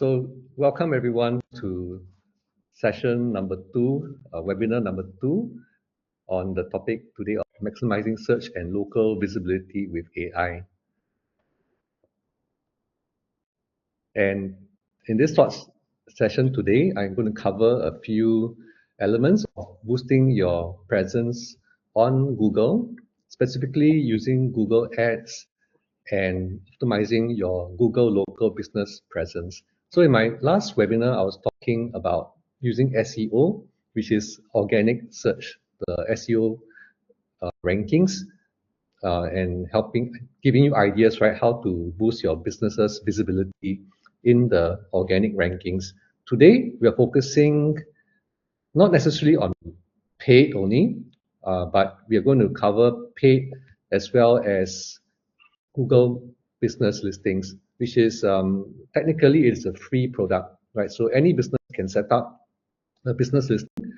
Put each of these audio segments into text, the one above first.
So welcome everyone to session number two, webinar number two on the topic today of maximizing search and local visibility with AI. And in this session today, I'm going to cover a few elements of boosting your presence on Google, specifically using Google Ads and optimizing your Google local business presence. So in my last webinar, I was talking about using SEO, which is organic search, the SEO rankings, and giving you ideas, right, how to boost your business's visibility in the organic rankings. Today, we are focusing not necessarily on paid only, but we are going to cover paid as well as Google business listings, which is technically it's a free product, right? So any business can set up a business listing,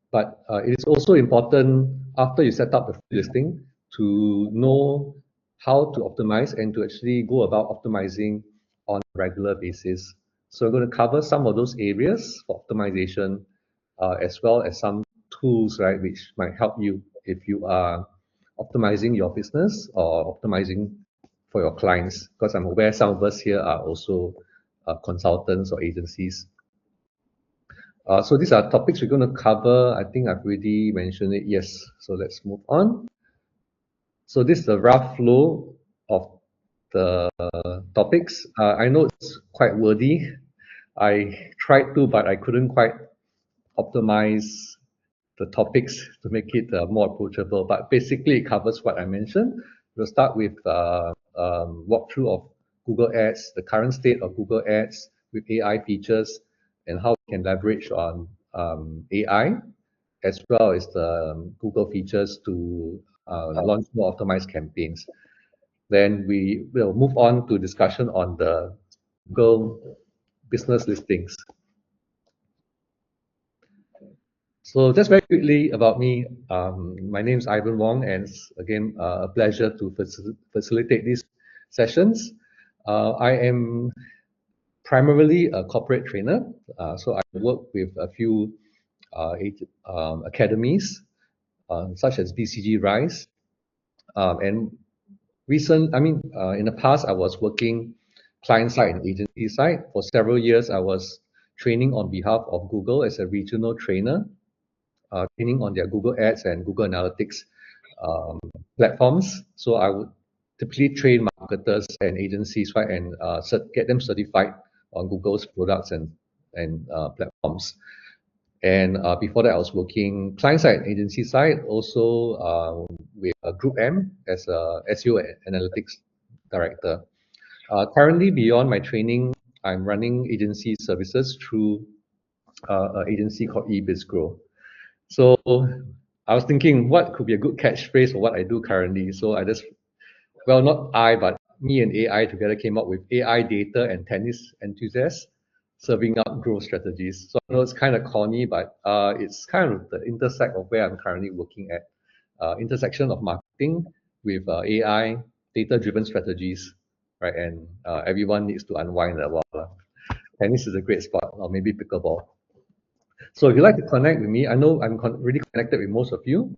but it is also important after you set up the free listing to know how to optimize and to actually go about optimizing on a regular basis. So we're going to cover some of those areas for optimization, as well as some tools, right, which might help you if you are optimizing your business or optimizing for your clients, because I'm aware some of us here are also consultants or agencies. So these are topics we're going to cover. I think I've already mentioned it. Yes. So let's move on. So this is a rough flow of the topics. I know it's quite wordy. I tried to, but I couldn't quite optimize the topics to make it more approachable. But basically, it covers what I mentioned. We'll start with walkthrough of Google Ads, the current state of Google Ads with AI features, and how we can leverage on AI, as well as the Google features to launch more optimized campaigns. Then we will move on to discussion on the Google business listings. So just very quickly about me, my name is Ivan Wong, and it's again a pleasure to facilitate these sessions. I am primarily a corporate trainer, so I work with a few academies, such as BCG Rise, and in the past I was working client side and agency side. For several years, I was training on behalf of Google as a regional trainer, training on their Google Ads and Google Analytics platforms. So I would typically train marketers and agencies, right, and get them certified on Google's products and platforms. And before that, I was working client side, agency side, also with Group M as a SEO analytics director. Currently, beyond my training, I'm running agency services through an agency called eBizGrow. So I was thinking what could be a good catchphrase for what I do currently. So not I, but me and AI together came up with AI data and tennis enthusiasts serving up growth strategies. So I know it's kind of corny, but it's kind of the intersect of where I'm currently working at. Intersection of marketing with AI, data-driven strategies, right? And everyone needs to unwind a while. Tennis is a great spot, or maybe pickleball. So if you'd like to connect with me, I know I'm really connected with most of you.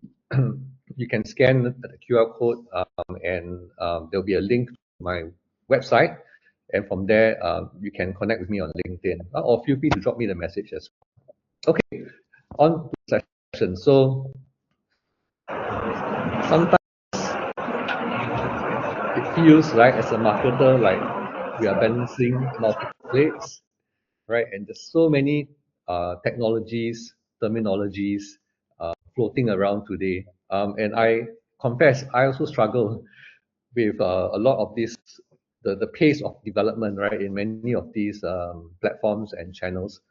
You can scan the QR code and there'll be a link to my website. And from there, you can connect with me on LinkedIn, or feel free to drop me the message as well. Okay, on to the session. So sometimes it feels like as a marketer, like we are balancing multiple plates, right? And there's so many technologies, terminologies floating around today. And I confess, I also struggle with a lot of this, the pace of development, right, in many of these platforms and channels.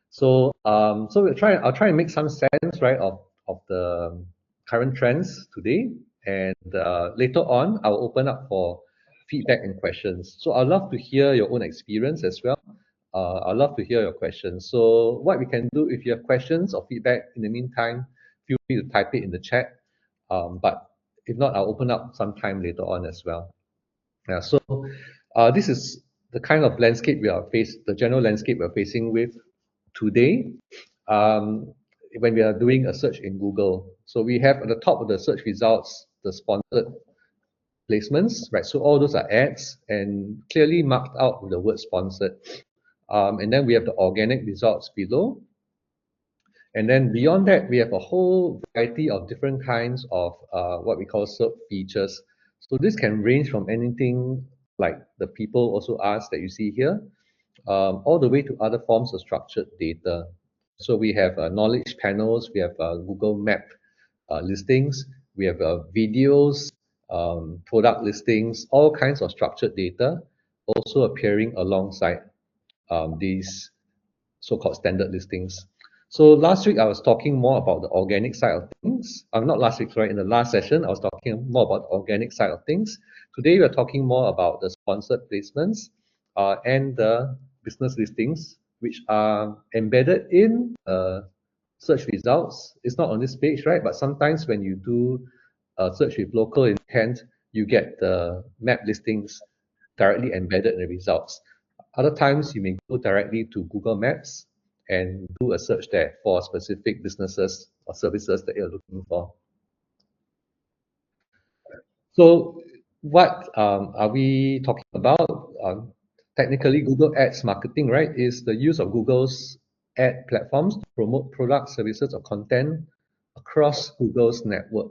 So, I'll try and make some sense, right, of the current trends today. And later on, I'll open up for feedback and questions. So I'd love to hear your own experience as well. I'd love to hear your questions. So what we can do, if you have questions or feedback in the meantime, feel free to type it in the chat. But if not, I'll open up some time later on as well. Yeah, so this is the kind of landscape the general landscape we're facing with today, um, when we are doing a search in Google. So we have at the top of the search results, the sponsored placements, right? So all those are ads and clearly marked out with the word sponsored. And then we have the organic results below. And then beyond that, we have a whole variety of different kinds of what we call SERP features. So this can range from anything like the people also ask that you see here, all the way to other forms of structured data. So we have knowledge panels, we have Google Map listings, we have videos, product listings, all kinds of structured data also appearing alongside these so-called standard listings. So last week I was talking more about the organic side of things. Not last week, sorry. In the last session, I was talking more about the organic side of things. Today we're talking more about the sponsored placements and the business listings, which are embedded in search results. It's not on this page, right? But sometimes when you do a search with local intent, you get the map listings directly embedded in the results. Other times, you may go directly to Google Maps and do a search there for specific businesses or services that you're looking for. So what are we talking about? Technically, Google Ads marketing, right, is the use of Google's ad platforms to promote products, services, or content across Google's network.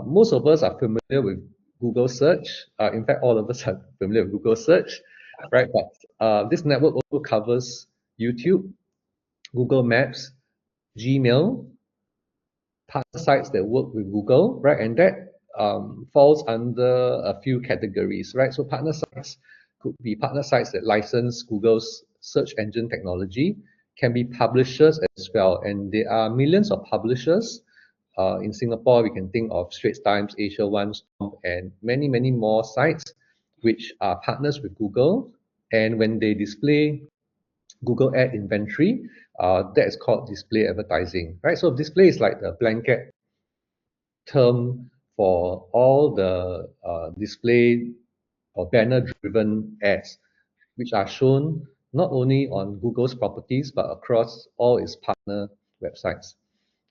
Most of us are familiar with Google search. In fact, all of us are familiar with Google search, right? But this network also covers YouTube, Google Maps, Gmail, partner sites that work with Google, right? And that falls under a few categories, right? So partner sites could be partner sites that license Google's search engine technology, can be publishers as well. And there are millions of publishers. In Singapore, we can think of Straits Times, Asia One, Stomp, and many, many more sites which are partners with Google. And when they display Google Ad inventory, that is called display advertising, right? So display is like the blanket term for all the display or banner-driven ads, which are shown not only on Google's properties, but across all its partner websites.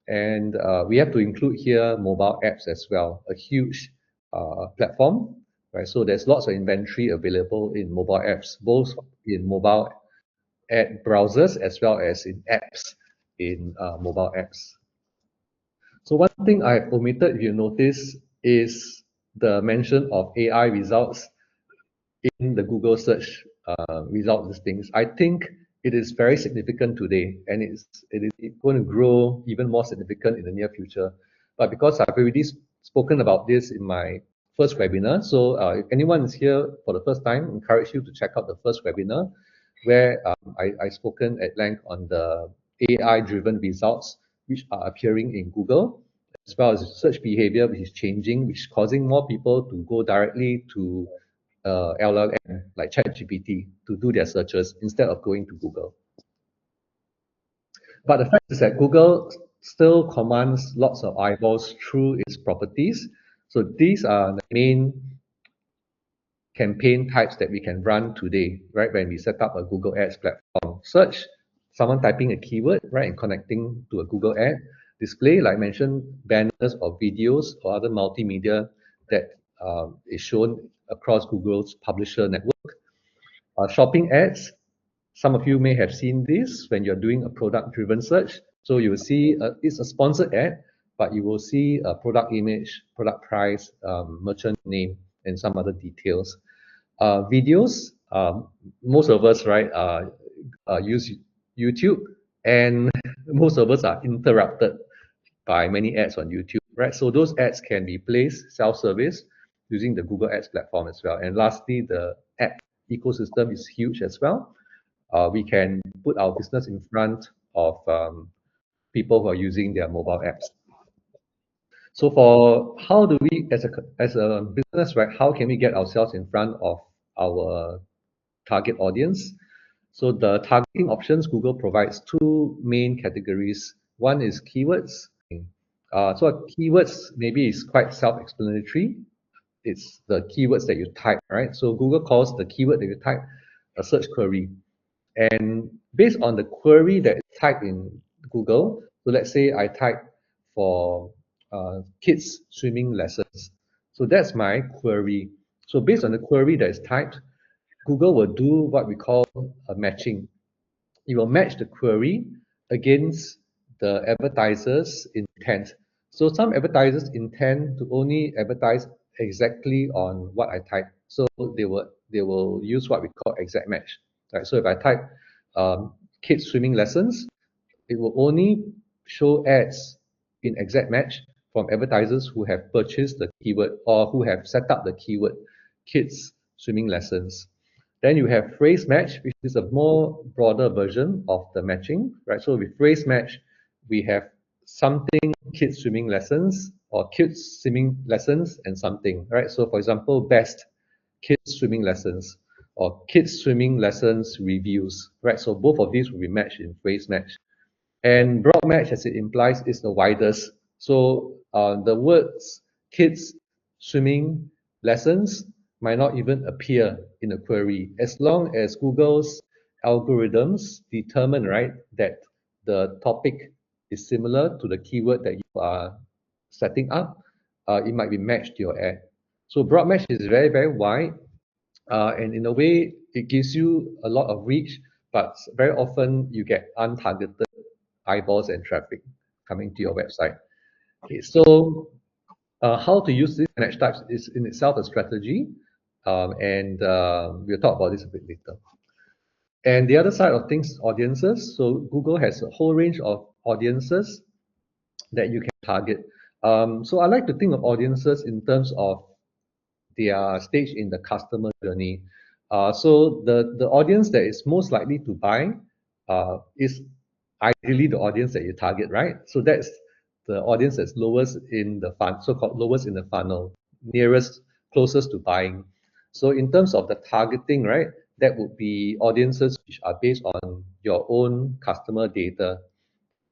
And we have to include here mobile apps as well, a huge platform, right? So there's lots of inventory available in mobile apps, both in mobile ad browsers as well as in apps, in mobile apps. So one thing I've omitted, if you notice, is the mention of AI results in the Google search result listings. I think it is very significant today, and it is going to grow even more significant in the near future. But because I've already spoken about this in my first webinar, so if anyone is here for the first time, I encourage you to check out the first webinar where I spoken at length on the AI-driven results which are appearing in Google, as well as search behavior which is changing, which is causing more people to go directly to LLM like ChatGPT to do their searches instead of going to Google. But the fact is that Google still commands lots of eyeballs through its properties. So these are the main campaign types that we can run today, right? When we set up a Google Ads platform. Search, someone typing a keyword, right, and connecting to a Google ad. Display, like I mentioned, banners or videos or other multimedia that is shown across Google's publisher network. Shopping ads, some of you may have seen this when you're doing a product-driven search. So you will see it's a sponsored ad, but you will see a product image, product price, merchant name, and some other details. Videos, most of us, right, use YouTube, and most of us are interrupted by many ads on YouTube, right? So those ads can be placed self-service using the Google Ads platform as well. And lastly, the app ecosystem is huge as well. We can put our business in front of people who are using their mobile apps. So for how do we, as a business, right, how can we get ourselves in front of our target audience? So the targeting options, Google provides two main categories. One is keywords. So keywords maybe is quite self-explanatory. It's the keywords that you type, right? So Google calls the keyword that you type a search query. And based on the query that is typed in Google, so let's say I type for kids swimming lessons. So that's my query. So based on the query that is typed, Google will do what we call a matching. It will match the query against the advertiser's intent. So some advertisers intend to only advertise exactly on what I type. So they will use what we call exact match. Right? So if I type kids swimming lessons, it will only show ads in exact match from advertisers who have purchased the keyword or who have set up the keyword kids swimming lessons. Then you have phrase match, which is a more broader version of the matching, right? So with phrase match, we have something kids swimming lessons or kids swimming lessons and something, right? So for example, best kids swimming lessons or kids swimming lessons reviews, right? So both of these will be matched in phrase match. And broad match, as it implies, is the widest. So the words kids swimming lessons might not even appear in a query as long as Google's algorithms determine, right, that the topic is similar to the keyword that you are setting up, it might be matched to your ad. So broad match is very, very wide. And in a way, it gives you a lot of reach, but very often you get untargeted eyeballs and traffic coming to your website. Okay, so how to use these match types is in itself a strategy, and we'll talk about this a bit later. And the other side of things, audiences. So Google has a whole range of audiences that you can target. So I like to think of audiences in terms of their stage in the customer journey. So the audience that is most likely to buy is ideally the audience that you target, right? So that's the audience that's lowest in the fun, so-called lowest in the funnel, nearest, closest to buying. So in terms of the targeting, right, that would be audiences which are based on your own customer data,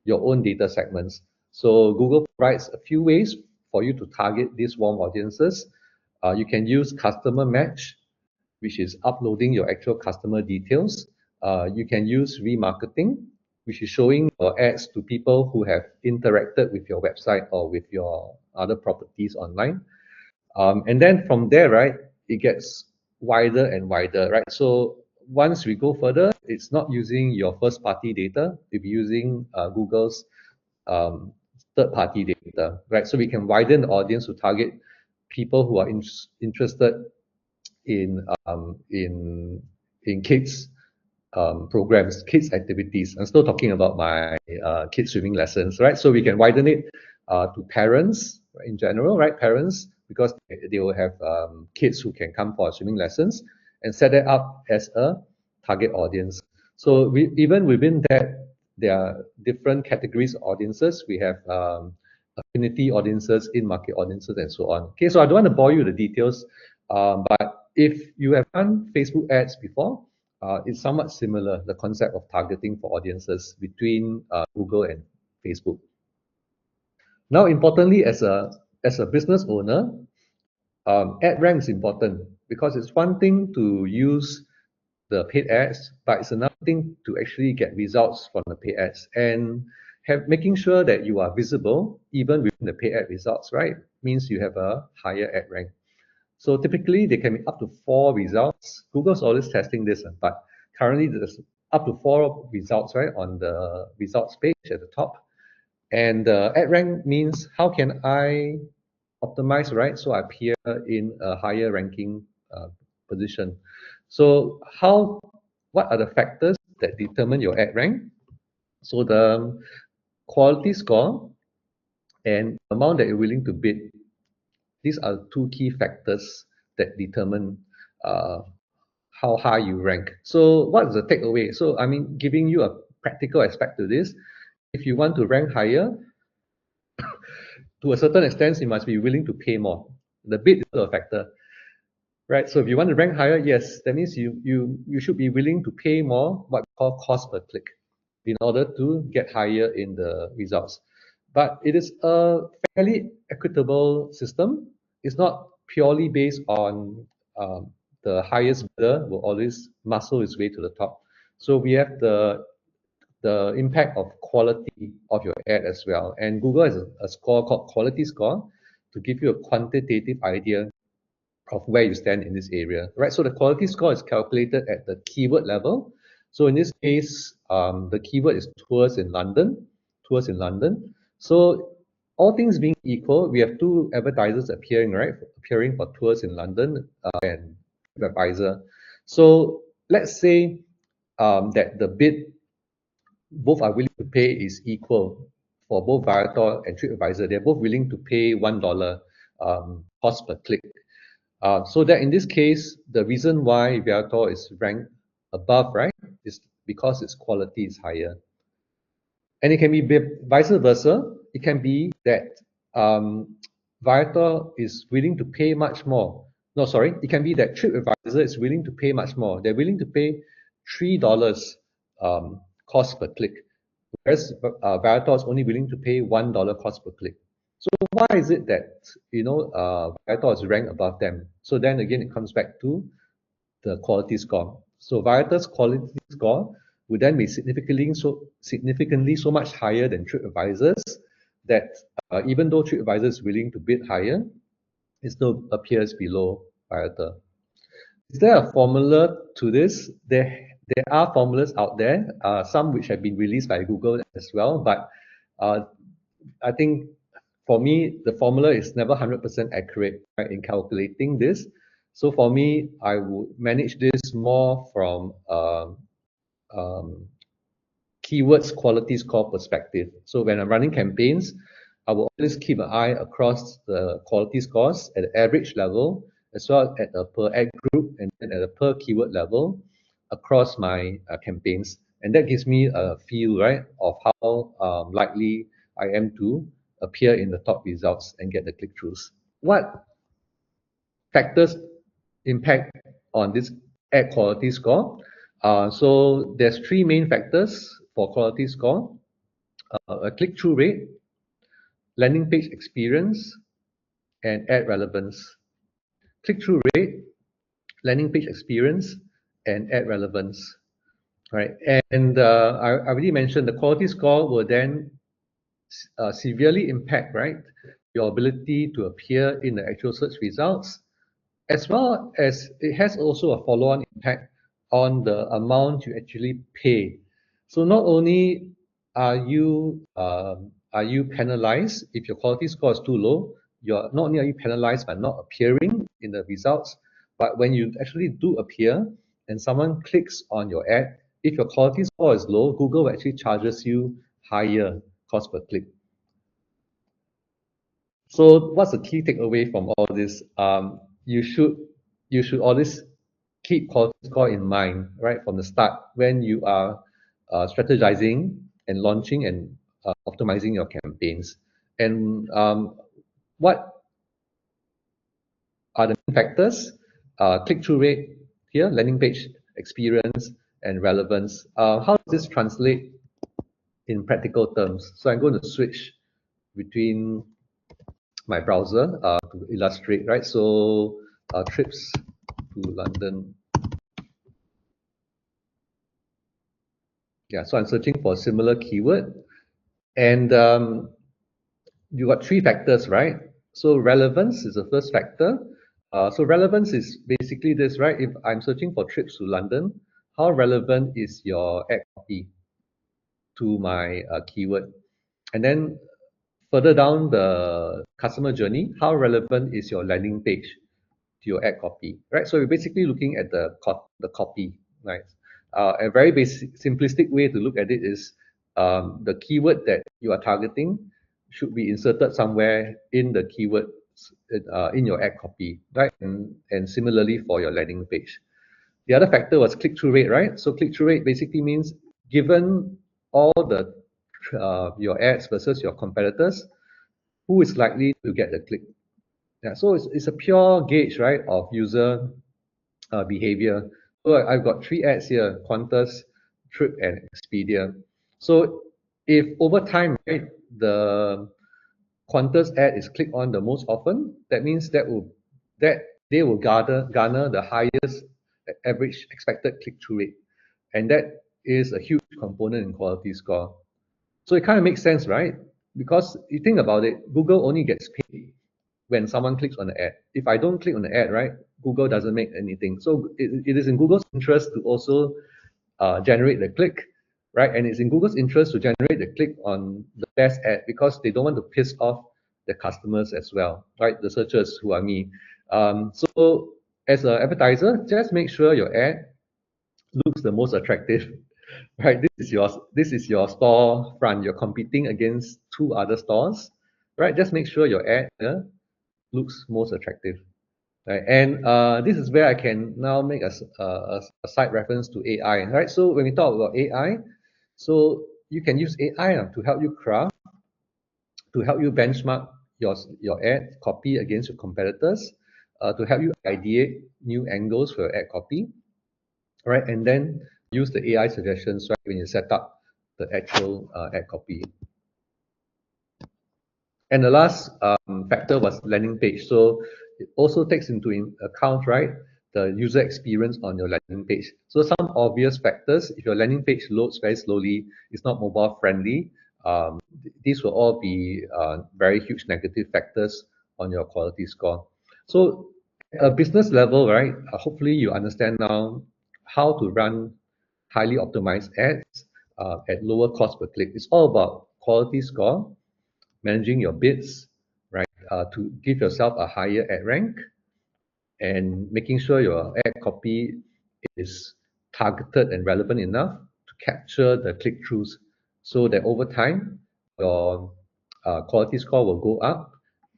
your own data segments. So Google provides a few ways for you to target these warm audiences. You can use customer match, which is uploading your actual customer details. You can use remarketing, which is showing your ads to people who have interacted with your website or with your other properties online. And then from there, right, it gets wider and wider, right? So once we go further, it's not using your first party data, we'll be using Google's um, third party data, right? So we can widen the audience to target people who are interested in kids programs, kids activities. I'm still talking about my kids swimming lessons, right? So we can widen it to parents in general, right? Parents, because they will have kids who can come for swimming lessons and set it up as a target audience. So even within that, there are different categories of audiences. We have affinity audiences, in-market audiences, and so on. Okay, so I don't want to bore you with the details, but if you have done Facebook ads before, it's somewhat similar, the concept of targeting for audiences between Google and Facebook. Now, importantly, as a business owner, ad rank is important because it's one thing to use the paid ads, but it's another thing to actually get results from the paid ads and making sure that you are visible even within the paid ad results, right? Means you have a higher ad rank. So typically they can be up to 4 results. Google's always testing this, but currently there's up to 4 results, right, on the results page at the top. And ad rank means how can I optimize, right? So I appear in a higher ranking position. So what are the factors that determine your ad rank? So the quality score and amount that you're willing to bid, these are 2 key factors that determine uh, how high you rank. So what is the takeaway? So I mean, giving you a practical aspect to this, if you want to rank higher, to a certain extent, you must be willing to pay more. The bid is a factor, right? So if you want to rank higher, yes, that means you should be willing to pay more, what we call cost per click, in order to get higher in the results. But it is a fairly equitable system. It's not purely based on the highest bidder will always muscle its way to the top. So we have the impact of quality of your ad as well. And Google has a score called quality score to give you a quantitative idea of where you stand in this area, right? So the quality score is calculated at the keyword level. So in this case, the keyword is tours in London, tours in London. So all things being equal, we have two advertisers appearing, right? Appearing for tours in London and advisor. So let's say that the bid both are willing to pay is equal for both Viator and TripAdvisor. They're both willing to pay $1 cost per click. So that in this case, the reason why Viator is ranked above, right, is because its quality is higher. And it can be vice versa. It can be that Viator is willing to pay much more. No, sorry. It can be that TripAdvisor is willing to pay much more. They're willing to pay $3 cost per click, whereas Viator is only willing to pay $1 cost per click. So why is it that Viator is ranked above them? So then again, it comes back to the quality score. So Viator's quality score would then be significantly so much higher than TripAdvisor's that even though TripAdvisor is willing to bid higher, it still appears below Viator. Is there a formula to this? There are formulas out there, some which have been released by Google as well, but I think for me, the formula is never 100% accurate, right, in calculating this. So for me, I would manage this more from um, keywords quality score perspective. So when I'm running campaigns, I will always keep an eye across the quality scores at the average level, as well as at a per ad group and then at a per keyword level across my campaigns. And that gives me a feel, right, of how likely I am to appear in the top results and get the click-throughs. What factors impact on this ad quality score? So there's three main factors for quality score: a click-through rate, landing page experience, and ad relevance. Click-through rate, landing page experience, and ad relevance. Right, and I already mentioned the quality score will then severely impact, right, your ability to appear in the actual search results, as well as it has also a follow-on impact on the amount you actually pay. So not only are you penalized if your quality score is too low, you're not only are you penalized by not appearing in the results, but when you actually do appear and someone clicks on your ad, if your quality score is low, Google actually charges you higher cost per click. So what's the key takeaway from all this? You should always keep quality score in mind right from the start when you are strategizing and launching and optimizing your campaigns. And what are the main factors? Click-through rate here, landing page experience, and relevance. How does this translate in practical terms? So I'm going to switch between my browser to illustrate, right? So trips to London. Yeah, so I'm searching for a similar keyword. And you got three factors, right? So relevance is the first factor. So relevance is basically this, right? If I'm searching for trips to London, how relevant is your ad copy to my keyword? And then further down the customer journey, how relevant is your landing page to your ad copy, right? So we're basically looking at the copy, right? A very basic, simplistic way to look at it is the keyword that you are targeting should be inserted somewhere in the keyword in your ad copy, right? And similarly for your landing page. The other factor was click-through rate, right? So click-through rate basically means given all the your ads versus your competitors, who is likely to get the click? Yeah, so it's a pure gauge, right, of user behavior. So I've got three ads here: Qantas, Trip, and Expedia. So if over time, right, the Qantas ad is clicked on the most often, that means that they will garner the highest average expected click-through rate. And that is a huge component in quality score. So it kind of makes sense, right? Because you think about it, Google only gets paid when someone clicks on the ad. If I don't click on the ad, right, Google doesn't make anything. So it is in Google's interest to also generate the click, right? And it's in Google's interest to generate the click on the best ad because they don't want to piss off the customers as well, right? The searchers who are me. So as an advertiser, just make sure your ad looks the most attractive, right? This is your store front. You're competing against two other stores, right? Just make sure your ad looks most attractive. Right? And this is where I can now make a side reference to AI, right? So when we talk about AI, so you can use AI to help you craft, to help you benchmark your ad copy against your competitors, to help you ideate new angles for your ad copy, right? And then use the AI suggestions, right, when you set up the actual ad copy. And the last factor was landing page. So it also takes into account, right, the user experience on your landing page. So some obvious factors, if your landing page loads very slowly, it's not mobile friendly, these will all be very huge negative factors on your quality score. So at a business level, right, hopefully you understand now how to run highly optimized ads at lower cost per click. It's all about quality score, managing your bids, right, to give yourself a higher ad rank, and making sure your ad copy is targeted and relevant enough to capture the click-throughs so that over time, your quality score will go up,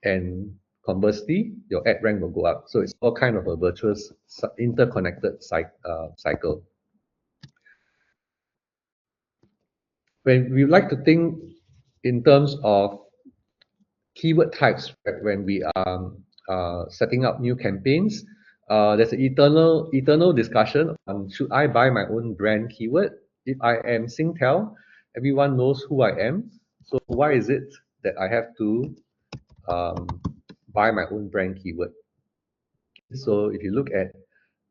and conversely, your ad rank will go up. So it's all kind of a virtuous interconnected cycle. When we like to think in terms of keyword types, right, when we are setting up new campaigns, there's an eternal discussion on should I buy my own brand keyword? If I am Singtel, everyone knows who I am. So why is it that I have to um, buy my own brand keyword? So if you look at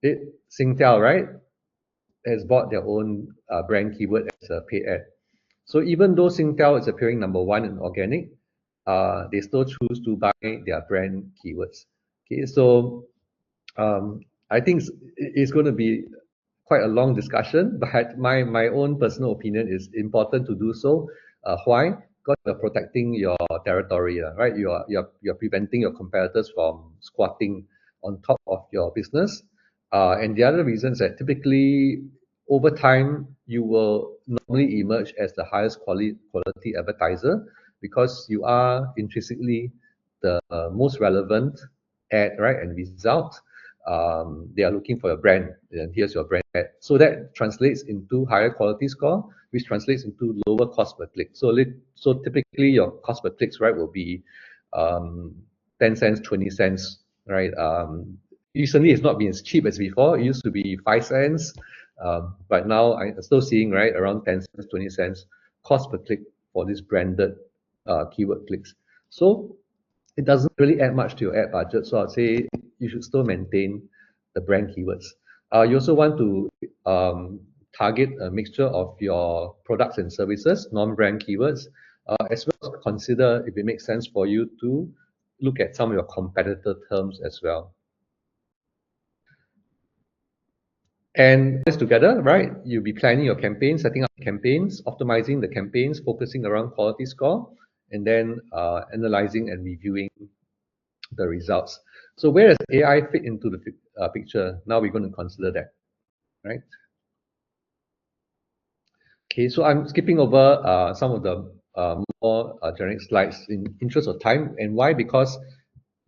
it, Singtel, right, has bought their own brand keyword as a paid ad. So even though Singtel is appearing number one in organic, they still choose to buy their brand keywords. Okay, so I think it's going to be quite a long discussion, but my own personal opinion is important to do so. Why? Because you're protecting your territory, right? You're preventing your competitors from squatting on top of your business. And the other reason is that typically over time you will normally emerge as the highest quality advertiser because you are intrinsically the most relevant ad, right, and result. They are looking for your brand, and here's your brand ad. So that translates into higher quality score, which translates into lower cost per click. So typically your cost per clicks, right, will be 10 cents, 20 cents, right? Recently, it's not been as cheap as before. It used to be 5 cents, but now I'm still seeing, right, around 10 cents, 20 cents cost per click for this branded keyword clicks. So it doesn't really add much to your ad budget. So I'd say you should still maintain the brand keywords. You also want to target a mixture of your products and services, non-brand keywords, as well as consider if it makes sense for you to look at some of your competitor terms as well. And this together, right? You'll be planning your campaigns, setting up campaigns, optimizing the campaigns, focusing around quality score, and then analyzing and reviewing the results. So where does AI fit into the picture? Now we're going to consider that, right? Okay, so I'm skipping over some of the more generic slides in interest of time. And why? Because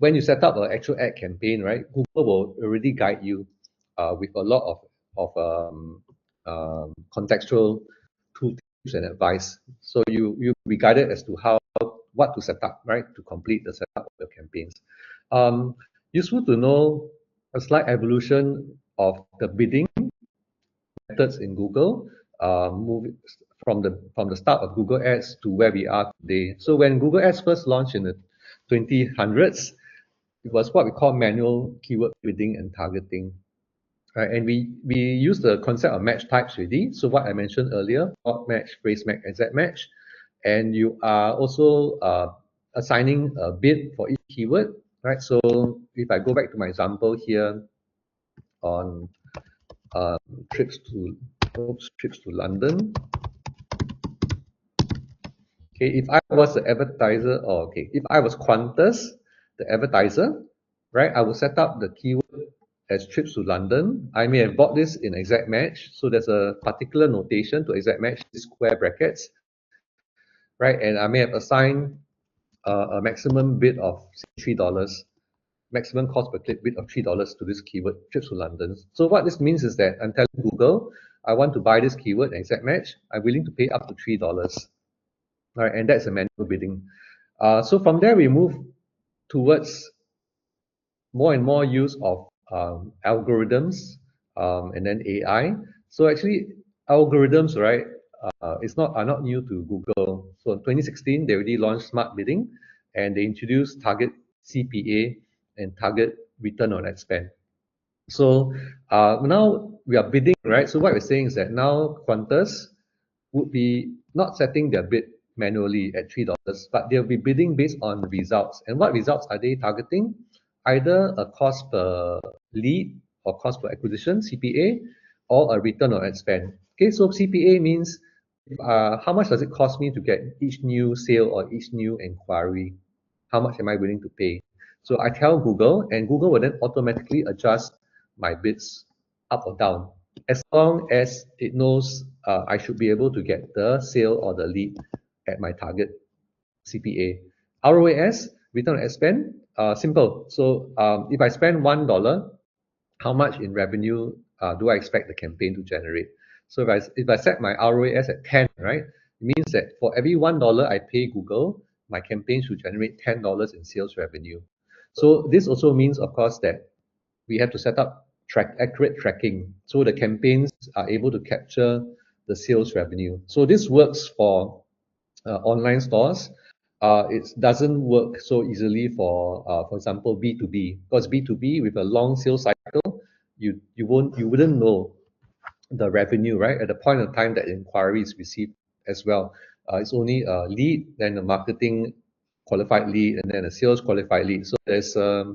when you set up an actual ad campaign, right, Google will already guide you with a lot of contextual tools and advice. So you'll be guided as to what to set up, right, to complete the setup of your campaigns. Useful to know a slight evolution of the bidding methods in Google, moving from the start of Google Ads to where we are today. So when Google Ads first launched in the 2000s, it was what we call manual keyword bidding and targeting. Right, and we use the concept of match types already. So what I mentioned earlier, odd match, phrase match, exact match, and you are also assigning a bid for each keyword, right? So if I go back to my example here on um, trips to trips to London. Okay, if I was the advertiser, or okay, if I was Qantas, the advertiser, right, I will set up the keyword as trips to London. I may have bought this in exact match, so there's a particular notation to exact match, square brackets, right, and I may have assigned a maximum bid of $3, maximum cost per click bid of $3 to this keyword, trips to London. So what this means is that I'm telling Google, I want to buy this keyword, exact match. I'm willing to pay up to $3. Right, and that's a manual bidding. So from there, we move towards more and more use of algorithms and then AI. So actually, algorithms, right, it's not are not new to Google. So in 2016, they already launched smart bidding, and they introduced target CPA and target return on ad spend. So now we are bidding, right? So what we're saying is that now Qantas would be not setting their bid manually at $3, but they'll be bidding based on results. And what results are they targeting? Either a cost per lead or cost per acquisition, CPA, or a return on ad spend. Okay, so CPA means how much does it cost me to get each new sale or each new inquiry? How much am I willing to pay? So I tell Google, and Google will then automatically adjust my bids up or down as long as it knows I should be able to get the sale or the lead at my target CPA. ROAS, return on ad spend, simple. So if I spend $1, how much in revenue do I expect the campaign to generate? So if I set my ROAS at 10, right, it means that for every $1 I pay Google, my campaign should generate $10 in sales revenue. So this also means, of course, that we have to set up accurate tracking so the campaigns are able to capture the sales revenue. So this works for online stores. It doesn't work so easily for example, B2B, because B2B with a long sales cycle, you wouldn't know the revenue, right, at the point of time that inquiry is received as well. It's only a lead, then a marketing qualified lead, and then a sales qualified lead. So there's a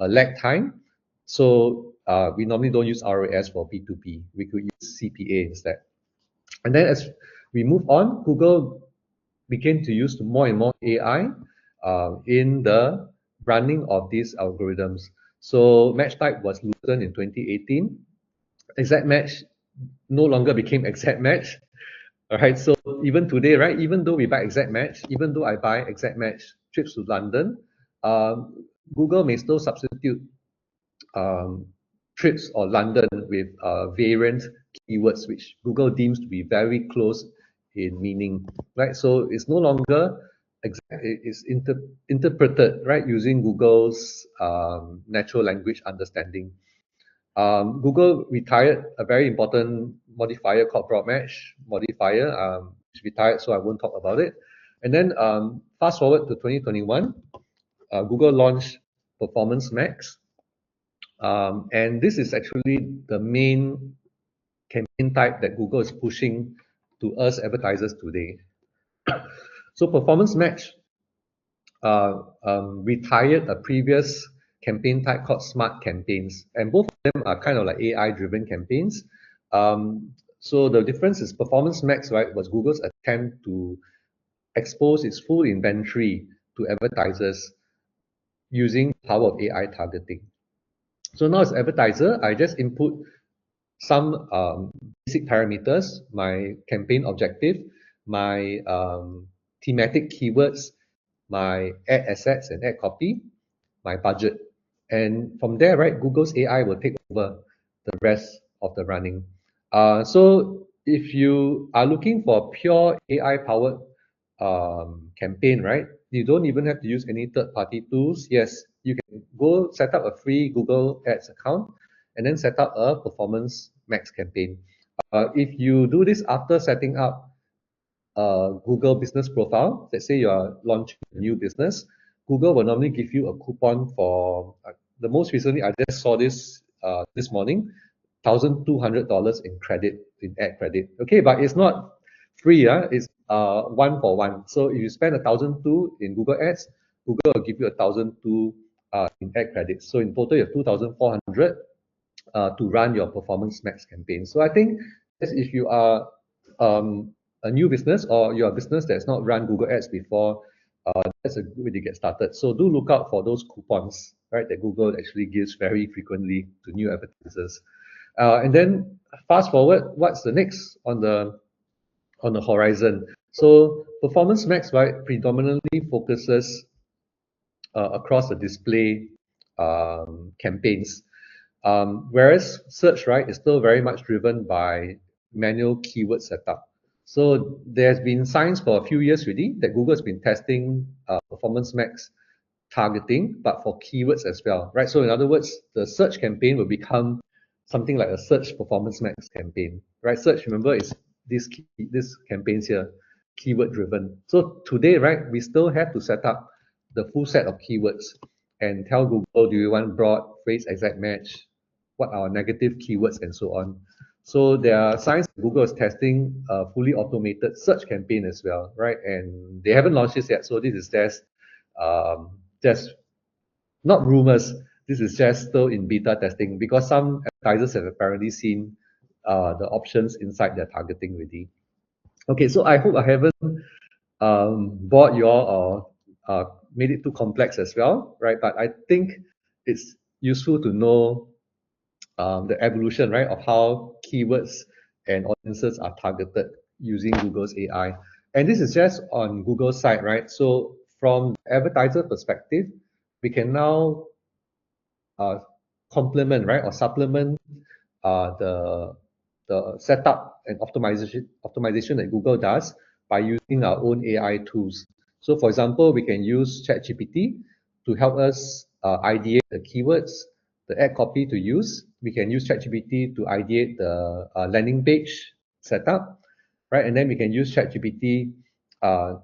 lag time. So we normally don't use ROS for B2B. We could use CPA instead. And then as we move on, Google began to use more and more AI in the running of these algorithms. So match type was loosened in 2018. Exact match no longer became exact match. All right. So even today, right, even though we buy exact match, even though I buy exact match trips to London, Google may still substitute um, trips or London with variant keywords, which Google deems to be very close in meaning, right? So it's no longer exact, it's interpreted, right, using Google's natural language understanding. Google retired a very important modifier called broad match modifier. It's retired, so I won't talk about it. And then fast forward to 2021, Google launched Performance Max, and this is actually the main campaign type that Google is pushing to us advertisers today. So Performance Match retired a previous campaign type called Smart Campaigns, and both of them are kind of like AI-driven campaigns. So the difference is Performance Max, right, was Google's attempt to expose its full inventory to advertisers using the power of AI targeting. So now as advertiser, I just input some basic parameters, my campaign objective, my thematic keywords, my ad assets and ad copy, my budget. And from there, right, Google's AI will take over the rest of the running. So if you are looking for pure AI powered campaign, right, you don't even have to use any third party tools. Yes, you can go set up a free Google Ads account and then set up a Performance Max campaign. If you do this after setting up a Google business profile, let's say you are launching a new business, Google will normally give you a coupon for the most recently I just saw this this morning, $1,200 in credit, in ad credit. Okay, but it's not free, it's one for one. So if you spend 1,002 in Google Ads, Google will give you 1,002 in ad credit. So in total you have 2,400 to run your Performance Max campaign. So I think if you are a new business or you're a business that's not run Google Ads before, that's a good way to get started. So do look out for those coupons, right, that Google actually gives very frequently to new advertisers. And then fast forward, what's the next on the horizon? So Performance Max, right, predominantly focuses across the display campaigns. Whereas search, right, is still very much driven by manual keyword setup. So there's been signs for a few years already that Google's been testing Performance Max targeting, but for keywords as well, right? So in other words, the search campaign will become something like a search Performance Max campaign, right? Search, remember, is this campaigns here, keyword driven. So today, right, we still have to set up the full set of keywords and tell Google, do you want broad, phrase exact match, what are negative keywords, and so on. So there are signs that Google is testing a fully automated search campaign as well, right? And they haven't launched this yet, so this is just not rumors. This is just still in beta testing because some advertisers have apparently seen the options inside their targeting already. Okay, so I hope I haven't bored you all or made it too complex as well, right? But I think it's useful to know the evolution, right, of how keywords and audiences are targeted using Google's AI. And this is just on Google's side, right? So from advertiser perspective, we can now uh, complement, right, or supplement the setup and optimization that Google does by using our own AI tools. So for example, we can use ChatGPT to help us ideate the keywords, the ad copy to use. We can use ChatGPT to ideate the landing page setup, right? And then we can use ChatGPT uh,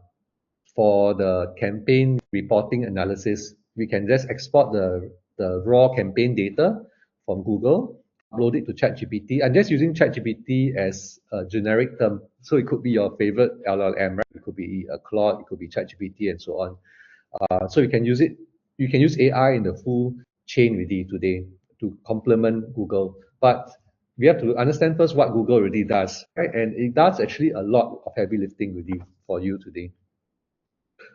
for the campaign reporting analysis. We can just export the raw campaign data from Google, upload it to ChatGPT. I'm just using ChatGPT as a generic term. So it could be your favorite LLM, right? It could be a Claude, it could be ChatGPT, and so on. So you can use it. You can use AI in the full chain really today to complement Google. But we have to understand first what Google really does, right? And it does actually a lot of heavy lifting really for you today.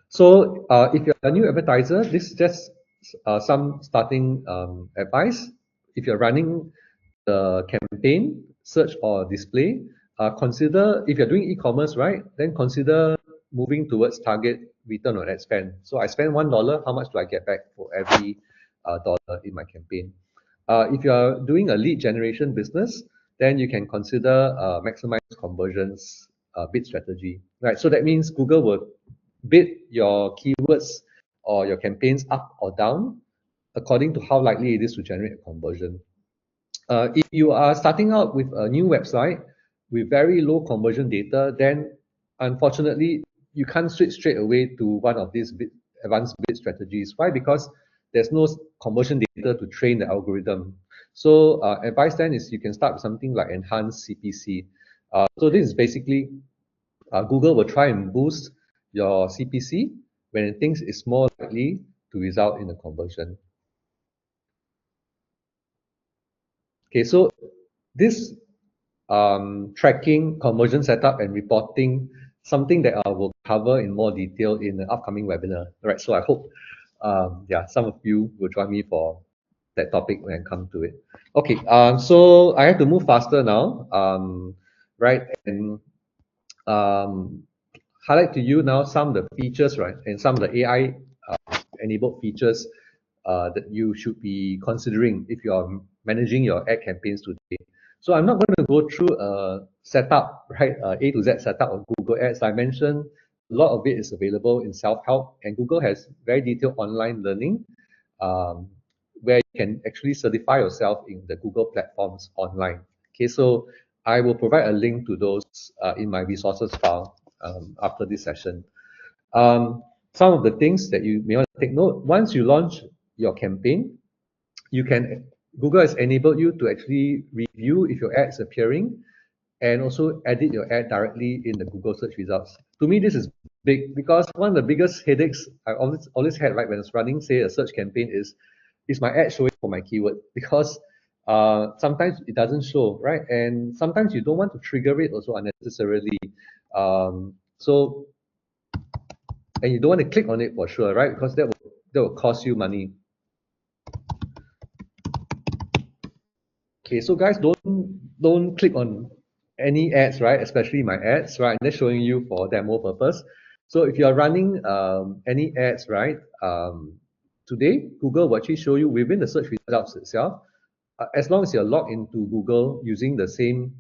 So if you're a new advertiser, this is just some starting advice. If you're running the campaign, search or display, consider, if you're doing e-commerce, right, then consider moving towards target return on ad spend. So I spend $1, how much do I get back for every dollar in my campaign? If you are doing a lead generation business, then you can consider maximize conversions bid strategy, right? So that means Google will bid your keywords or your campaigns up or down according to how likely it is to generate a conversion. If you are starting out with a new website with very low conversion data, then unfortunately you can't switch straight away to one of these advanced bid strategies. Why? Because there's no conversion data to train the algorithm. So advice then is you can start with something like enhanced CPC. So this is basically Google will try and boost your CPC when it thinks it's more likely to result in a conversion. Okay, so this tracking, conversion setup, and reporting, something that I will cover in more detail in the upcoming webinar. Right, so I hope yeah, some of you will join me for that topic when I come to it. Okay, so I have to move faster now, right, and highlight to you now some of the features, right, and some of the AI enabled features that you should be considering if you are managing your ad campaigns today. So I'm not going to go through a setup, right, A to Z setup of Google Ads. I mentioned a lot of it is available in self-help, and Google has very detailed online learning um, where you can actually certify yourself in the Google platforms online. Okay, so I will provide a link to those in my resources file after this session. Um, some of the things that you may want to take note. Once you launch your campaign, you can Google has enabled you to actually review if your ad is appearing and also edit your ad directly in the Google search results. To me, this is big because one of the biggest headaches I always had, right, when I was running, say, a search campaign is my ad showing for my keyword? Because sometimes it doesn't show, right? And sometimes you don't want to trigger it also unnecessarily. So and you don't want to click on it for sure, right? Because that will cost you money. Okay, so guys, don't click on any ads, right? Especially my ads, right? I'm just showing you for demo purpose. So if you are running any ads, right? Today, Google will actually show you within the search results itself, as long as you're logged into Google using the same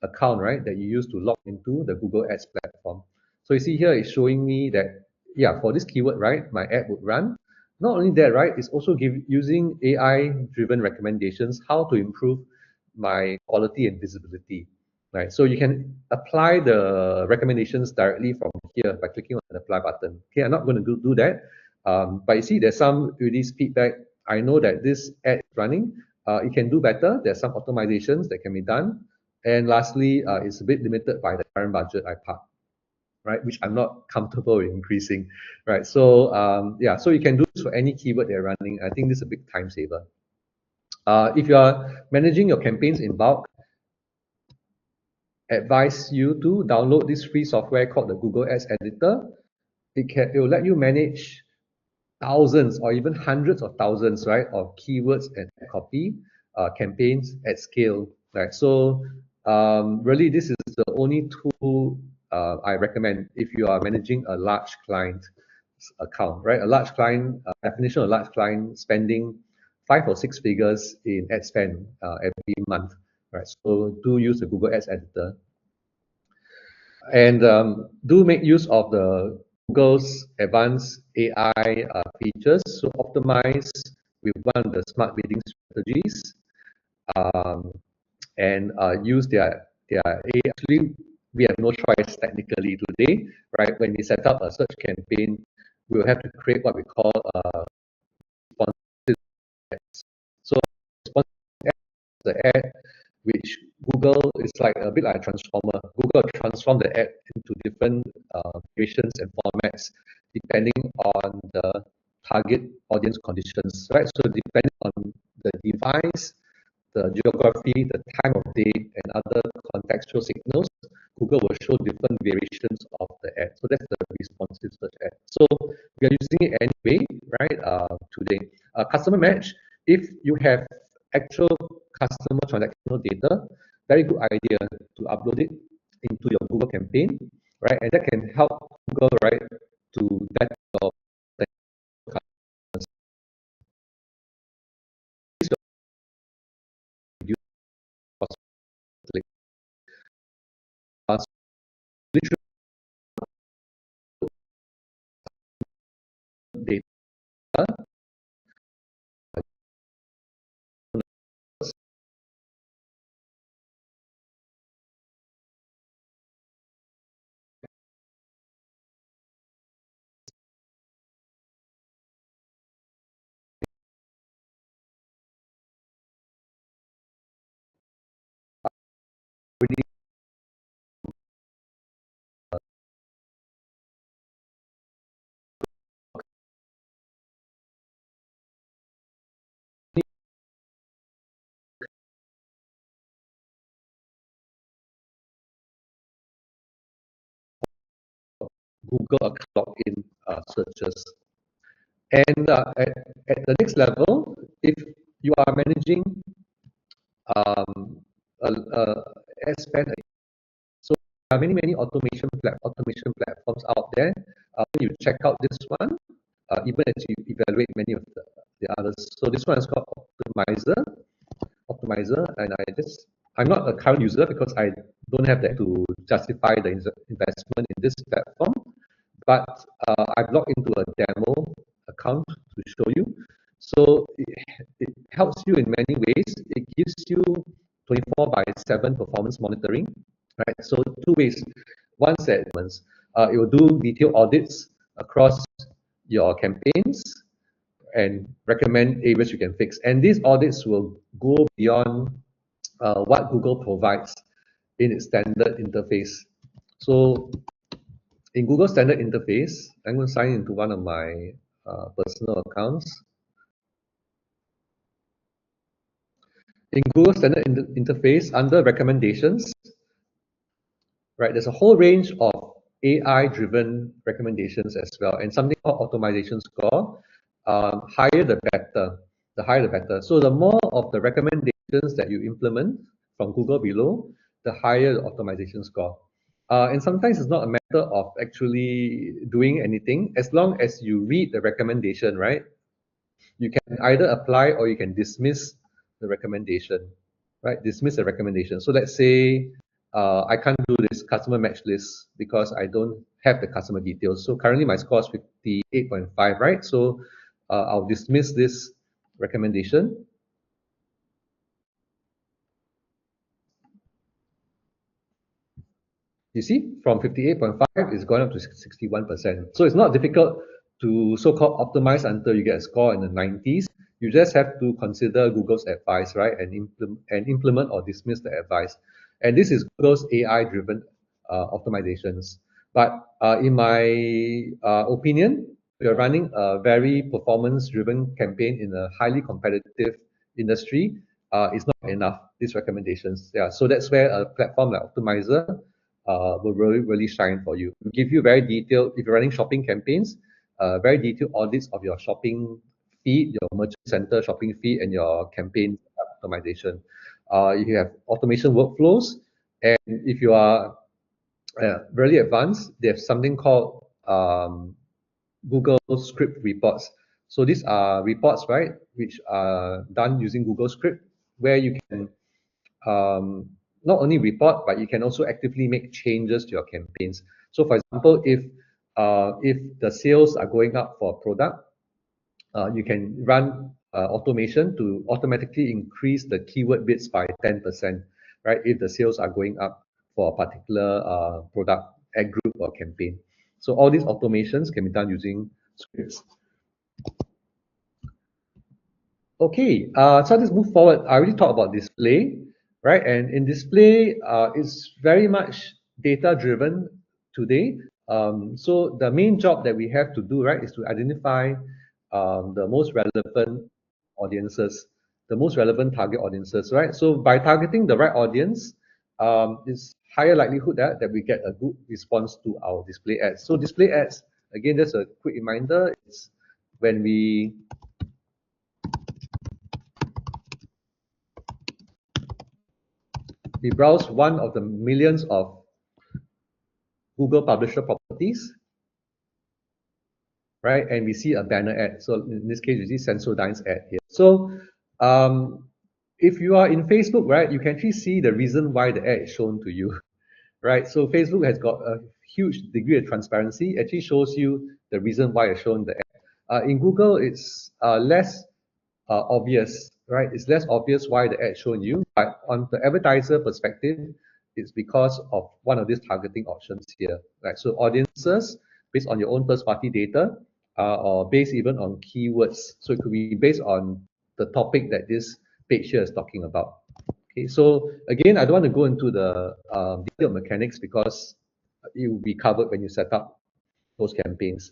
account, right, that you use to log into the Google Ads platform. So you see here, it's showing me that, yeah, for this keyword, right, my ad would run. Not only that, right, it's also using AI-driven recommendations, how to improve my quality and visibility, right? So you can apply the recommendations directly from here by clicking on the apply button. Okay, I'm not going to do that. But you see, there's some release feedback. I know that this ad is running. It can do better. There's some optimizations that can be done. And lastly, it's a bit limited by the current budget I park, right? Which I'm not comfortable with increasing, right? So yeah, so you can do this for any keyword they're running. I think this is a big time saver. If you are managing your campaigns in bulk, advise you to download this free software called the Google Ads Editor. It will let you manage thousands or even hundreds of thousands, right, of keywords and copy campaigns at scale, right? So really, this is the only tool I recommend if you are managing a large client account, right? A large client, definition of large client spending 5 or 6 figures in ad spend every month, right? So do use the Google Ads Editor. And do make use of the Google's advanced AI features to optimize with one of the smart bidding strategies, um, and use their AI. Actually, we have no choice technically today, right? When we set up a search campaign, we will have to create what we call responsive ads. So responsive ads is the ad which Google is like a bit like a transformer. Google transform the ad into different variations and formats depending on the target audience conditions, right? So depending on the device, the geography, the time of day, and other contextual signals, Google will show different variations of the ad. So that's the responsive search ad. So we are using it anyway, right? Today, customer match. If you have actual customer transactional data, very good idea to upload it into your Google campaign, right? And that can help Google, right, to get your customers. Data really Google account login searches. And at the next level, if you are managing ad spend, so there are many automation platforms out there. When you check out this one, even as you evaluate many of the others. So this one is called Optimizer, and I'm not a current user because I don't have that to justify the investment in this platform. But I've logged into a demo account to show you. So it helps you in many ways. It gives you 24 by 7 performance monitoring, right? So two ways. One segment, it will do detailed audits across your campaigns and recommend areas you can fix. And these audits will go beyond what Google provides in its standard interface. So in Google standard interface, I'm going to sign into one of my personal accounts. In Google standard interface, under recommendations, right, there's a whole range of AI-driven recommendations as well, and something called optimization score. Higher the better. The higher the better. So the more of the recommendations that you implement from Google below, the higher the optimization score. And sometimes it's not a matter of actually doing anything. As long as you read the recommendation, right, you can either apply or you can dismiss the recommendation, right? Dismiss the recommendation. So let's say I can't do this customer match list because I don't have the customer details. So currently my score is 58.5, right? So I'll dismiss this recommendation. You see, from 58.5, it's gone up to 61%. So it's not difficult to so-called optimize until you get a score in the 90s. You just have to consider Google's advice, right? And implement or dismiss the advice. And this is Google's AI-driven optimizations. But in my opinion, we are running a very performance-driven campaign in a highly competitive industry. It's not enough, these recommendations. Yeah, so that's where a platform like Optimizer will really shine for you. We'll give you very detailed, if you're running shopping campaigns, very detailed audits of your shopping feed, your merchant center shopping feed, and your campaign optimization. If you have automation workflows, and if you are really advanced, they have something called Google Script reports. So these are reports, right, which are done using Google Script, where you can not only report, but you can also actively make changes to your campaigns. So for example, if the sales are going up for a product, you can run automation to automatically increase the keyword bids by 10%, right? If the sales are going up for a particular product, ad group, or campaign. So all these automations can be done using scripts. Okay, so let's move forward. I already talked about display, right? And in display, it's very much data-driven today. So the main job that we have to do, right, is to identify the most relevant audiences, the most relevant target audiences, right? So by targeting the right audience, it's higher likelihood that we get a good response to our display ads. So display ads, again, just a quick reminder, it's when we browse one of the millions of Google publisher properties, right? And we see a banner ad. So in this case, you see Sensodyne's ad here. So if you are in Facebook, right, you can actually see the reason why the ad is shown to you, right? So Facebook has got a huge degree of transparency. It actually shows you the reason why it's shown the ad. In Google, it's less obvious, right? It's less obvious why the ad shown you, but on the advertiser perspective, it's because of one of these targeting options here, right? So audiences based on your own first-party data, or based even on keywords. So it could be based on the topic that this page here is talking about. Okay, so again, I don't want to go into the detailed mechanics because it will be covered when you set up those campaigns.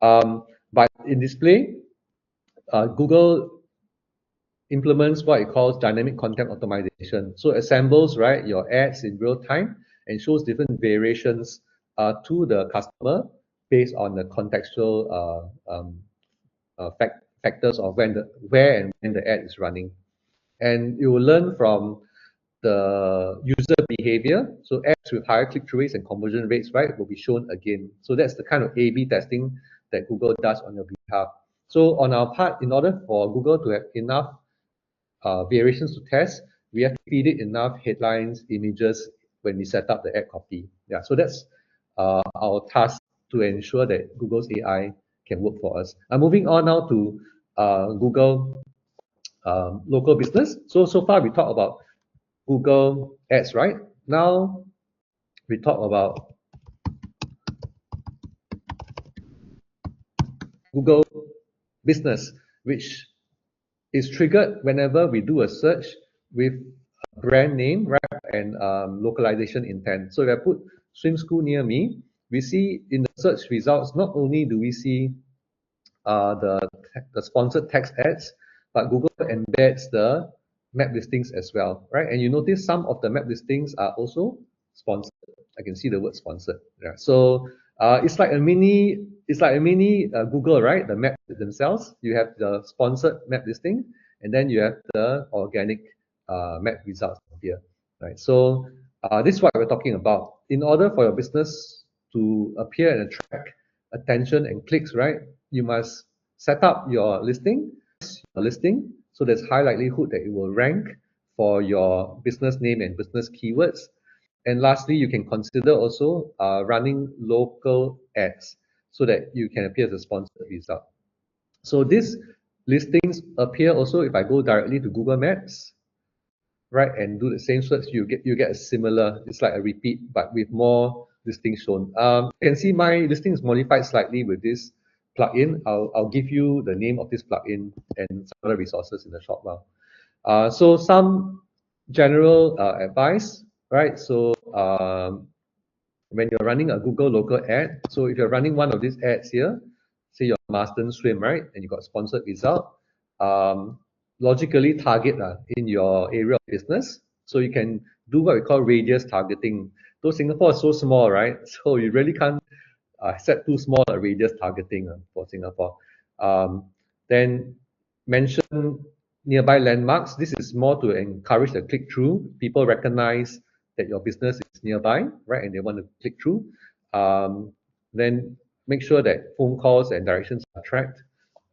But in display, Google implements what it calls dynamic content optimization. So it assembles, right, your ads in real time and shows different variations to the customer based on the contextual factors of where and when the ad is running. And you will learn from the user behavior. So ads with higher click-through rates and conversion rates, right, will be shown again. So that's the kind of A/B testing that Google does on your behalf. So on our part, in order for Google to have enough variations to test, we have to feed it enough headlines, images when we set up the ad copy. Yeah, so that's our task to ensure that Google's AI can work for us. I'm moving on now to Google local business. So far we talked about Google Ads, right? Now we talk about Google Business, which is triggered whenever we do a search with a brand name, right, and localization intent. So if I put swim school near me, we see in the search results, not only do we see uh, the, the sponsored text ads, but Google embeds the map listings as well, right? And you notice some of the map listings are also sponsored. I can see the word sponsored. Yeah. So it's like a mini Google, right? The map themselves. You have the sponsored map listing, and then you have the organic map results here, right? So this is what we're talking about. In order for your business to appear and attract attention and clicks, right? You must set up your listing, so there's high likelihood that it will rank for your business name and business keywords. And lastly, you can consider also running local ads so that you can appear as a sponsored result. So these listings appear also if I go directly to Google Maps, right, and do the same search, you get a similar, it's like a repeat, but with more listings shown. You can see my listing is modified slightly with this plugin. I'll give you the name of this plugin and some other resources in a short while. So some general advice, right? So when you're running a Google local ad, so if you're running one of these ads here, say your Marston Swim, right, and you got sponsored result, logically target in your area of business. So you can do what we call radius targeting. Though Singapore is so small, right? So you really can't set too small a radius targeting for Singapore. Then mention nearby landmarks. This is more to encourage the click-through. People recognize that your business is nearby, right, and they want to click through. Then make sure that phone calls and directions are tracked,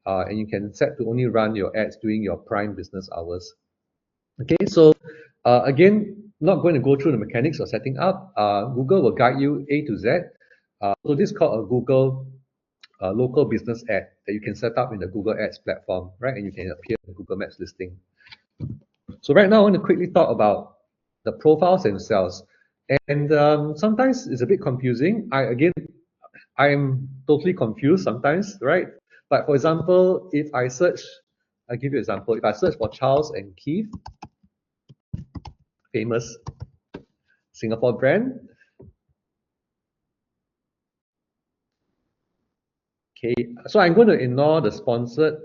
and you can set to only run your ads during your prime business hours. Okay, so again, not going to go through the mechanics of setting up. Google will guide you A to Z. So this is called a Google local business ad that you can set up in the Google Ads platform, right? And you can appear in the Google Maps listing. So right now, I want to quickly talk about the profiles themselves. And sometimes it's a bit confusing. I'm totally confused sometimes, right? But for example, if I search, I'll give you an example. If I search for Charles and Keith, famous Singapore brand, okay, so I'm going to ignore the sponsored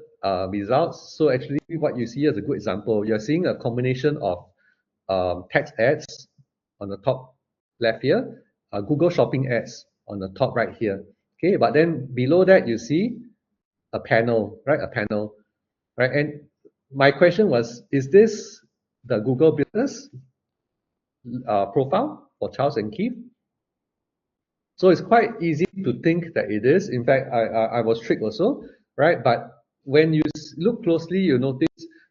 results. So actually what you see is a good example. You're seeing a combination of text ads on the top left here, Google shopping ads on the top right here. Okay, but then below that you see a panel, right? A panel, right? And my question was, is this the Google business profile for Charles and Keith? So it's quite easy to think that it is. In fact, I was tricked also, right? But when you look closely, you notice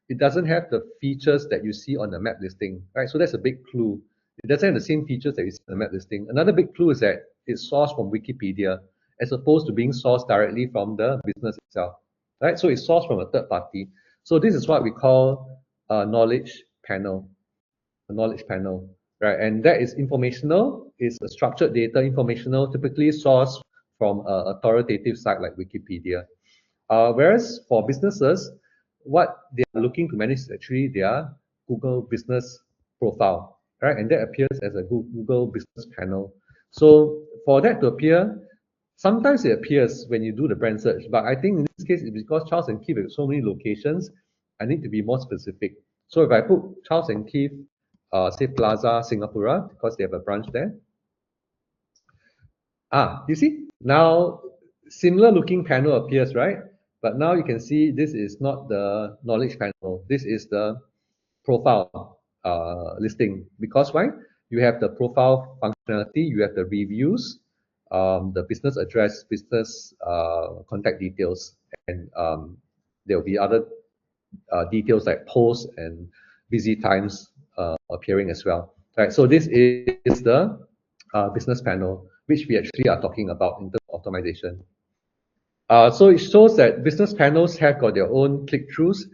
it doesn't have the features that you see on the map listing, right? So that's a big clue. It doesn't have the same features that you see on the map listing. Another big clue is that it's sourced from Wikipedia as opposed to being sourced directly from the business itself, right? So it's sourced from a third party. So this is what we call a knowledge panel, right? And that is informational, it's a structured data, informational, typically sourced from an authoritative site like Wikipedia. Whereas for businesses, what they are looking to manage is actually their Google business profile, right? And that appears as a Google business panel. So for that to appear, sometimes it appears when you do the brand search, but I think in this case, it's because Charles and Keith have so many locations, I need to be more specific. So if I put Charles and Keith, say Plaza Singapura, because they have a branch there. You see, now similar looking panel appears, right? But now you can see this is not the knowledge panel. This is the profile listing. Because why? You have the profile functionality, you have the reviews, the business address, business contact details, and there will be other details like posts and busy times appearing as well. Right. So this is the business panel, which we actually are talking about in terms of optimization. So it shows that business panels have got their own click-throughs.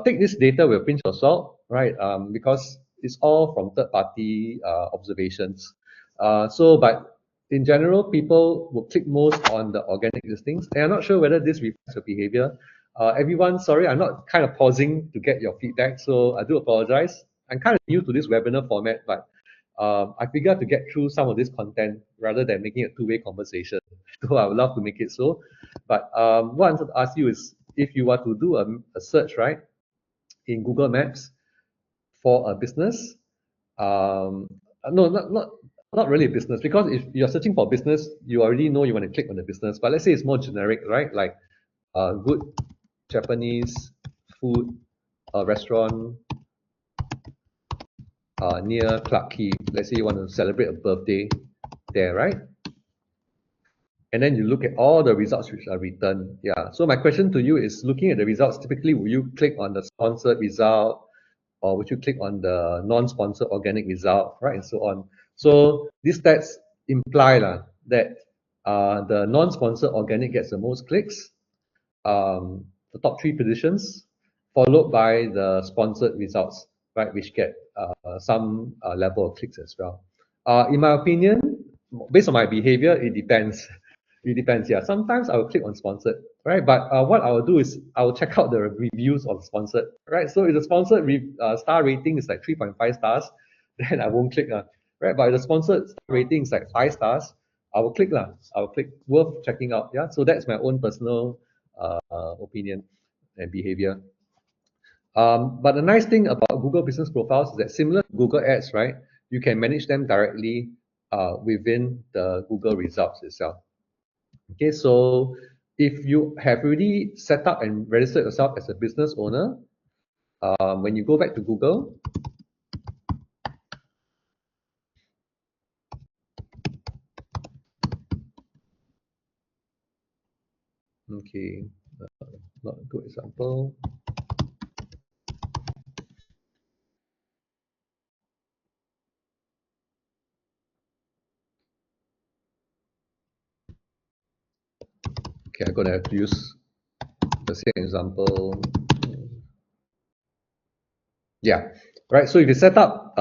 Take this data with a pinch of salt, right? Because it's all from third-party observations. But in general, people will click most on the organic listings. And I'm not sure whether this reflects your behavior. Everyone, sorry, I'm not kind of pausing to get your feedback, so I do apologize. I'm kind of new to this webinar format, but I figured to get through some of this content rather than making a two-way conversation. So I would love to make it so. But what I wanted to ask you is, if you were to do a search, right, in Google Maps for a business, um, no, not really a business, because if you're searching for business, you already know you want to click on the business. But let's say it's more generic, right? Like good Japanese food restaurant near Clarke Quay. Let's say you want to celebrate a birthday there, right? And then you look at all the results which are written. Yeah. So my question to you is, looking at the results, typically will you click on the sponsored result, or would you click on the non-sponsored organic result, right, and so on. So these stats imply that the non-sponsored organic gets the most clicks, the top three positions, followed by the sponsored results, right, which get some level of clicks as well. In my opinion, based on my behavior, it depends. It depends, yeah. Sometimes I will click on sponsored, right? But what I will do is I will check out the reviews of sponsored, right? So if the sponsored star rating is like 3.5 stars, then I won't click, right? But if the sponsored star rating is like 5 stars, I will click, I will click, worth checking out, yeah. So that's my own personal opinion and behavior. But the nice thing about Google Business Profiles is that, similar to Google Ads, right, you can manage them directly within the Google results itself. Okay, so if you have already set up and registered yourself as a business owner, when you go back to Google, okay, not a good example. Okay, I'm gonna have to use the same example. Yeah, right. So if you set up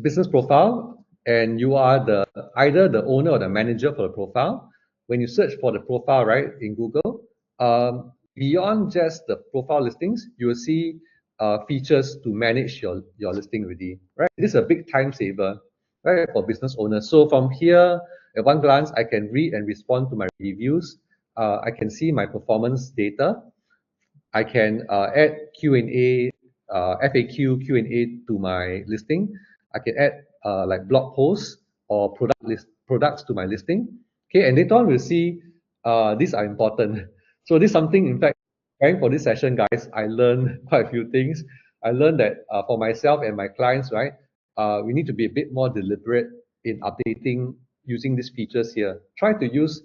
business profile and you are either the owner or the manager for the profile, when you search for the profile, right, in Google, beyond just the profile listings, you will see features to manage your listing already, right? This is a big time saver, right, for business owners. So from here, at one glance, I can read and respond to my reviews. I can see my performance data. I can add Q&A, FAQ, Q&A to my listing. I can add like blog posts or products to my listing. Okay, and later on we'll see these are important. So this is something, in fact, preparing for this session, guys, I learned quite a few things. I learned that for myself and my clients, right, we need to be a bit more deliberate in updating using these features here. Try to use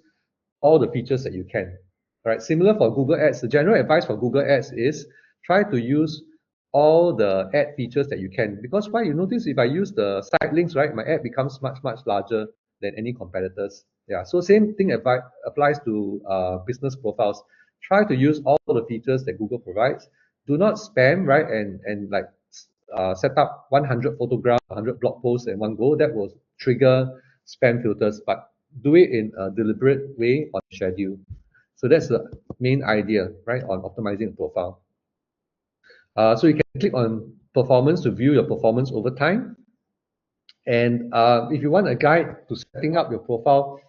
all the features that you can. All right, similar for Google Ads. The general advice for Google Ads is try to use all the ad features that you can. Because why, you notice if I use the site links, right, my ad becomes much, much larger than any competitors. Yeah, so same thing applies to business profiles. Try to use all the features that Google provides. Do not spam, right, and like set up 100 photographs, 100 blog posts in one go. That will trigger spam filters, but do it in a deliberate way on schedule. So that's the main idea, right, on optimizing the profile. So you can click on performance to view your performance over time. And if you want a guide to setting up your profile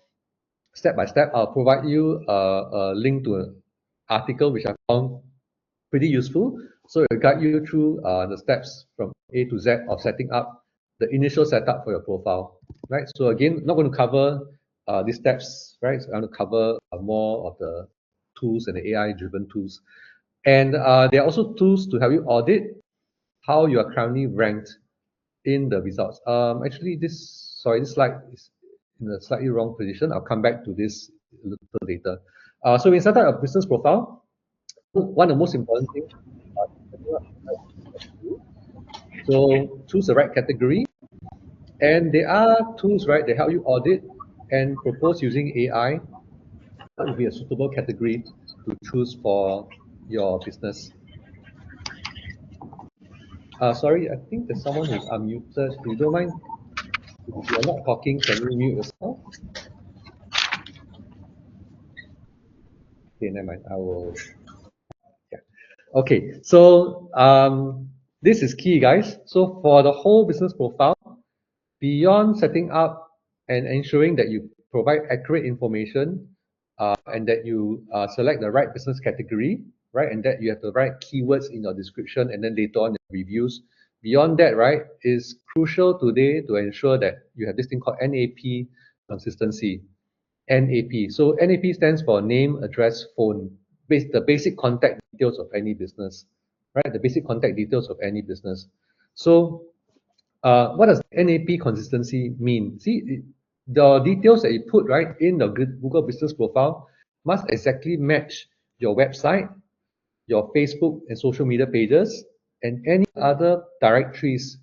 step by step, I'll provide you a link to an article which I found pretty useful. So it'll guide you through the steps from A to Z of setting up the initial setup for your profile, right? So again, not going to cover these steps, right? So I'm going to cover more of the tools and the AI-driven tools. And there are also tools to help you audit how you are currently ranked in the results. Actually, this slide is in a slightly wrong position. I'll come back to this a little later. So when you set up a business profile, one of the most important things, so choose the right category. And there are tools, right, that help you audit and propose using AI what would be a suitable category to choose for your business. Sorry, I think there's someone who's unmuted. If you don't mind, if you're not talking, can you mute yourself? Okay, never mind. I will. Yeah. Okay. So this is key, guys. So for the whole business profile, beyond setting up and ensuring that you provide accurate information and that you select the right business category, right, and that you have the right keywords in your description and then later on the reviews. Beyond that, right, is crucial today to ensure that you have this thing called NAP consistency. NAP. So NAP stands for name, address, phone, the basic contact details of any business, right? The basic contact details of any business. So what does NAP consistency mean? See, the details that you put right in the Google Business Profile must exactly match your website, your Facebook and social media pages, and any other directories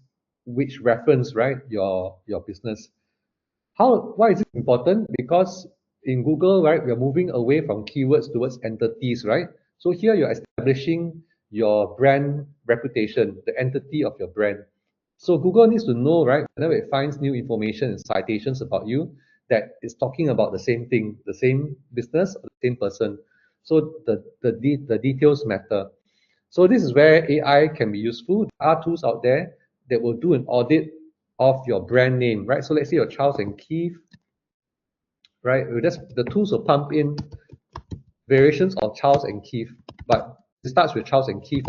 which reference right your business. Why is it important? Because in Google, right, we are moving away from keywords towards entities, right? So here you're establishing your brand reputation, the entity of your brand. So Google needs to know, right, whenever it finds new information and citations about you, that it's talking about the same thing, the same business, or the same person. So the details matter. So this is where AI can be useful. There are tools out there that will do an audit of your brand name, right? So let's say your Charles and Keith, right? The tools will pump in variations of Charles and Keith, but it starts with Charles and Keith,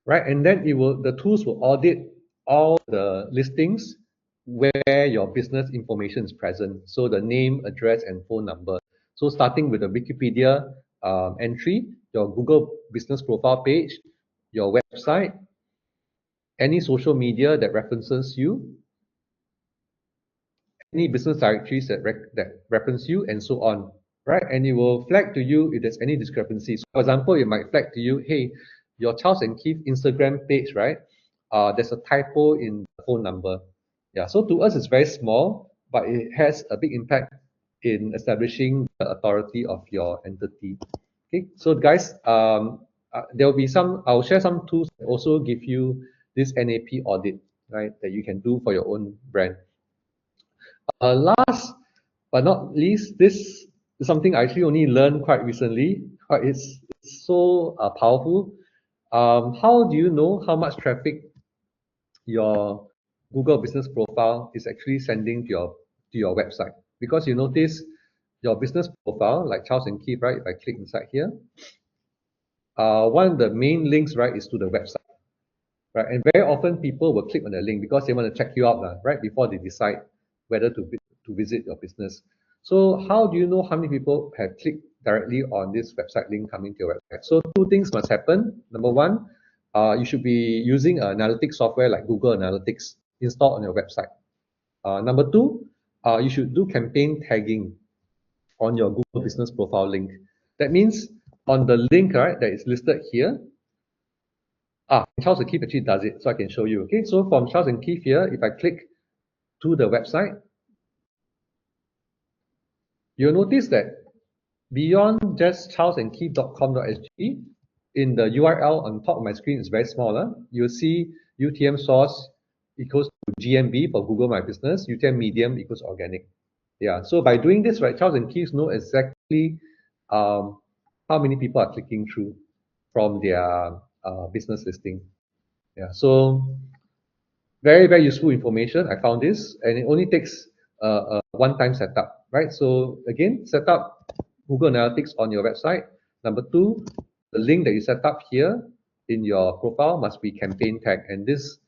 right? And then the tools will audit all the listings where your business information is present. So the name, address, and phone number. So starting with the Wikipedia entry, your Google business profile page, your website, any social media that references you, any business directories that reference you, and so on, right? And it will flag to you if there's any discrepancies. For example, it might flag to you, hey, your Charles and Keith Instagram page, right? There's a typo in the phone number. Yeah, so to us, it's very small, but it has a big impact in establishing the authority of your entity. Okay, so guys, there will be I'll share some tools that also give you this NAP audit, right, that you can do for your own brand. Last but not least, this is something I actually only learned quite recently. It's so powerful. How do you know how much traffic your Google business profile is actually sending to your website? Because you notice your business profile, like Charles and Keith, right? If I click inside here, one of the main links, right, is to the website. Right? And very often people will click on the link because they want to check you out, right? Before they decide whether to visit your business. So how do you know how many people have clicked directly on this website link coming to your website? So two things must happen. Number one, you should be using an analytics software like Google Analytics installed on your website. Number two, you should do campaign tagging on your Google Business Profile link. That means on the link, right, that is listed here, Charles and Keith actually does it, so I can show you. Okay, so from Charles and Keith here, if I click to the website, you'll notice that beyond just charlesandkeith.com.sg, in the URL on top of my screen is very small. You'll see UTM source equals to GMB for Google My Business, UTM medium equals organic. Yeah, so by doing this, right, Charles and Keith know exactly how many people are clicking through from their business listing. Yeah, so very, very useful information. I found this, and it only takes a one-time setup, right? So again, set up Google Analytics on your website. Number two, the link that you set up here in your profile must be campaign tag, and this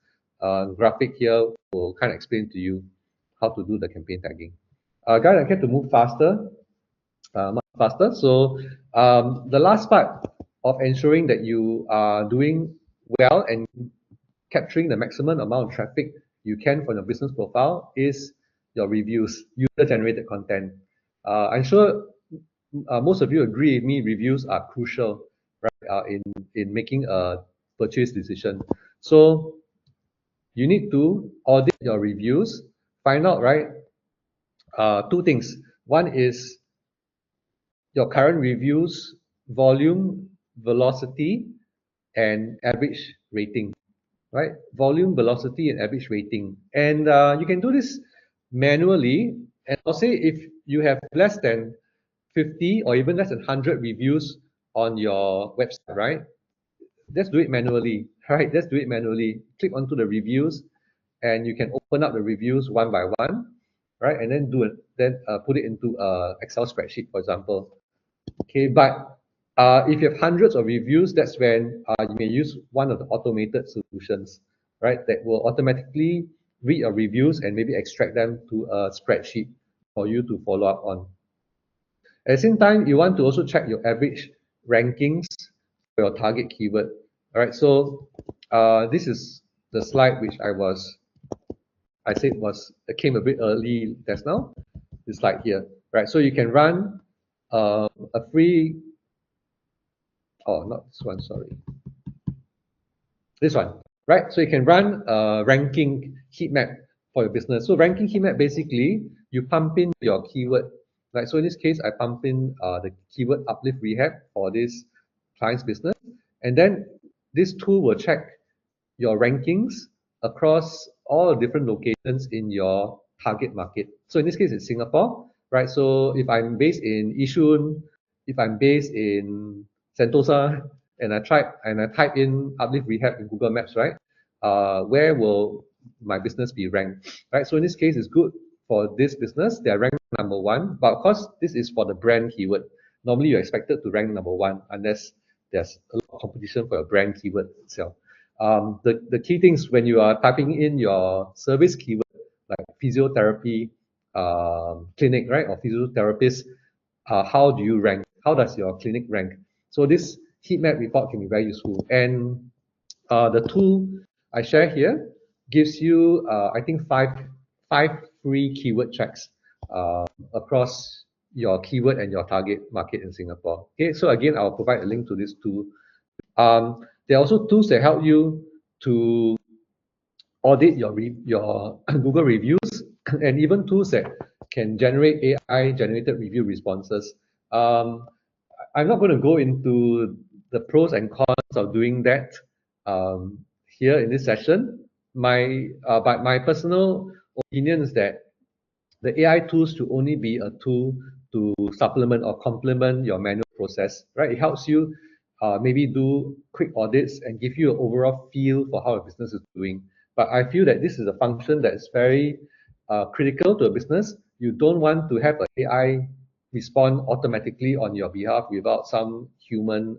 graphic here will kind of explain to you how to do the campaign tagging. Guys, I have to move faster, much faster. So the last part of ensuring that you are doing well and capturing the maximum amount of traffic you can from your business profile is your reviews, user-generated content. I'm sure most of you agree with me, reviews are crucial, right, in making a purchase decision. So you need to audit your reviews, find out, right, two things. One is your current reviews, volume, velocity, and average rating, right? Volume, velocity, and average rating. And you can do this manually. And I'll say if you have less than 50 or even less than 100 reviews on your website, right? Let's do it manually, right? Let's do it manually. Click onto the reviews, and you can open up the reviews one by one, right? And then put it into a Excel spreadsheet, for example. Okay, but if you have hundreds of reviews, that's when you may use one of the automated solutions, right? That will automatically read your reviews and maybe extract them to a spreadsheet for you to follow up on. At the same time, you want to also check your average rankings for your target keyword. All right, so this is the slide which I said it came a bit early just now. This slide here, right? So you can run a free, oh, not this one, sorry. This one, right? So you can run a ranking heat map for your business. So ranking heat map, basically, you pump in your keyword. Like, so in this case, I pump in the keyword uplift rehab for this client's business. And then this tool will check your rankings across all different locations in your target market. So in this case, it's Singapore, right? So if I'm based in Yishun, if I'm based in Sentosa, and I type in uplift rehab in Google Maps, right? Where will my business be ranked, right? So in this case, it's good for this business. They're ranked number one, but of course, this is for the brand keyword. Normally, you're expected to rank number one unless there's a lot of competition for your brand keyword itself. The key things when you are typing in your service keyword like physiotherapy clinic, right, or physiotherapist, how do you rank? How does your clinic rank? So this heat map report can be very useful. And the tool I share here gives you, I think, five free keyword checks across your keyword and your target market in Singapore. Okay, so again, I'll provide a link to this tool. There are also tools that help you to audit your Google reviews and even tools that can generate AI generated review responses. I'm not going to go into the pros and cons of doing that here in this session. But my personal opinion is that the AI tools should only be a tool to supplement or complement your manual process, right? It helps you maybe do quick audits and give you an overall feel for how a business is doing. But I feel that this is a function that is very critical to a business. You don't want to have an AI respond automatically on your behalf without some human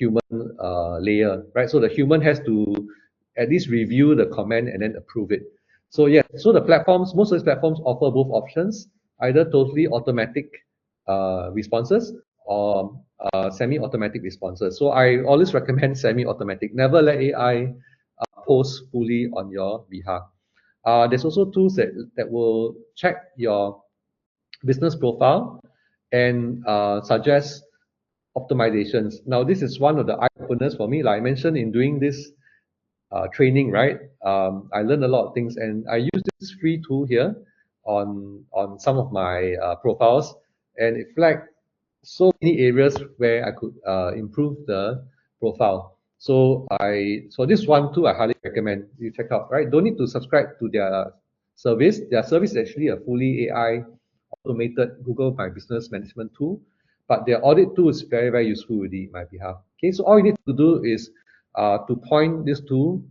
layer, right? So the human has to at least review the comment and then approve it. So yeah, so most of these platforms offer both options, either totally automatic responses or semi-automatic responses. So I always recommend semi-automatic. Never let AI post fully on your behalf. There's also tools that will check your business profile and suggest optimizations. Now, this is one of the eye-openers for me. Like I mentioned in doing this training, right? I learned a lot of things, and I use this free tool here on some of my profiles, and it flagged so many areas where I could improve the profile. So this one too I highly recommend you check out. Right? Don't need to subscribe to their service. Their service is actually a fully AI automated Google My Business Management tool, but their audit tool is very, very useful really in my behalf. Okay, so all you need to do is to point this tool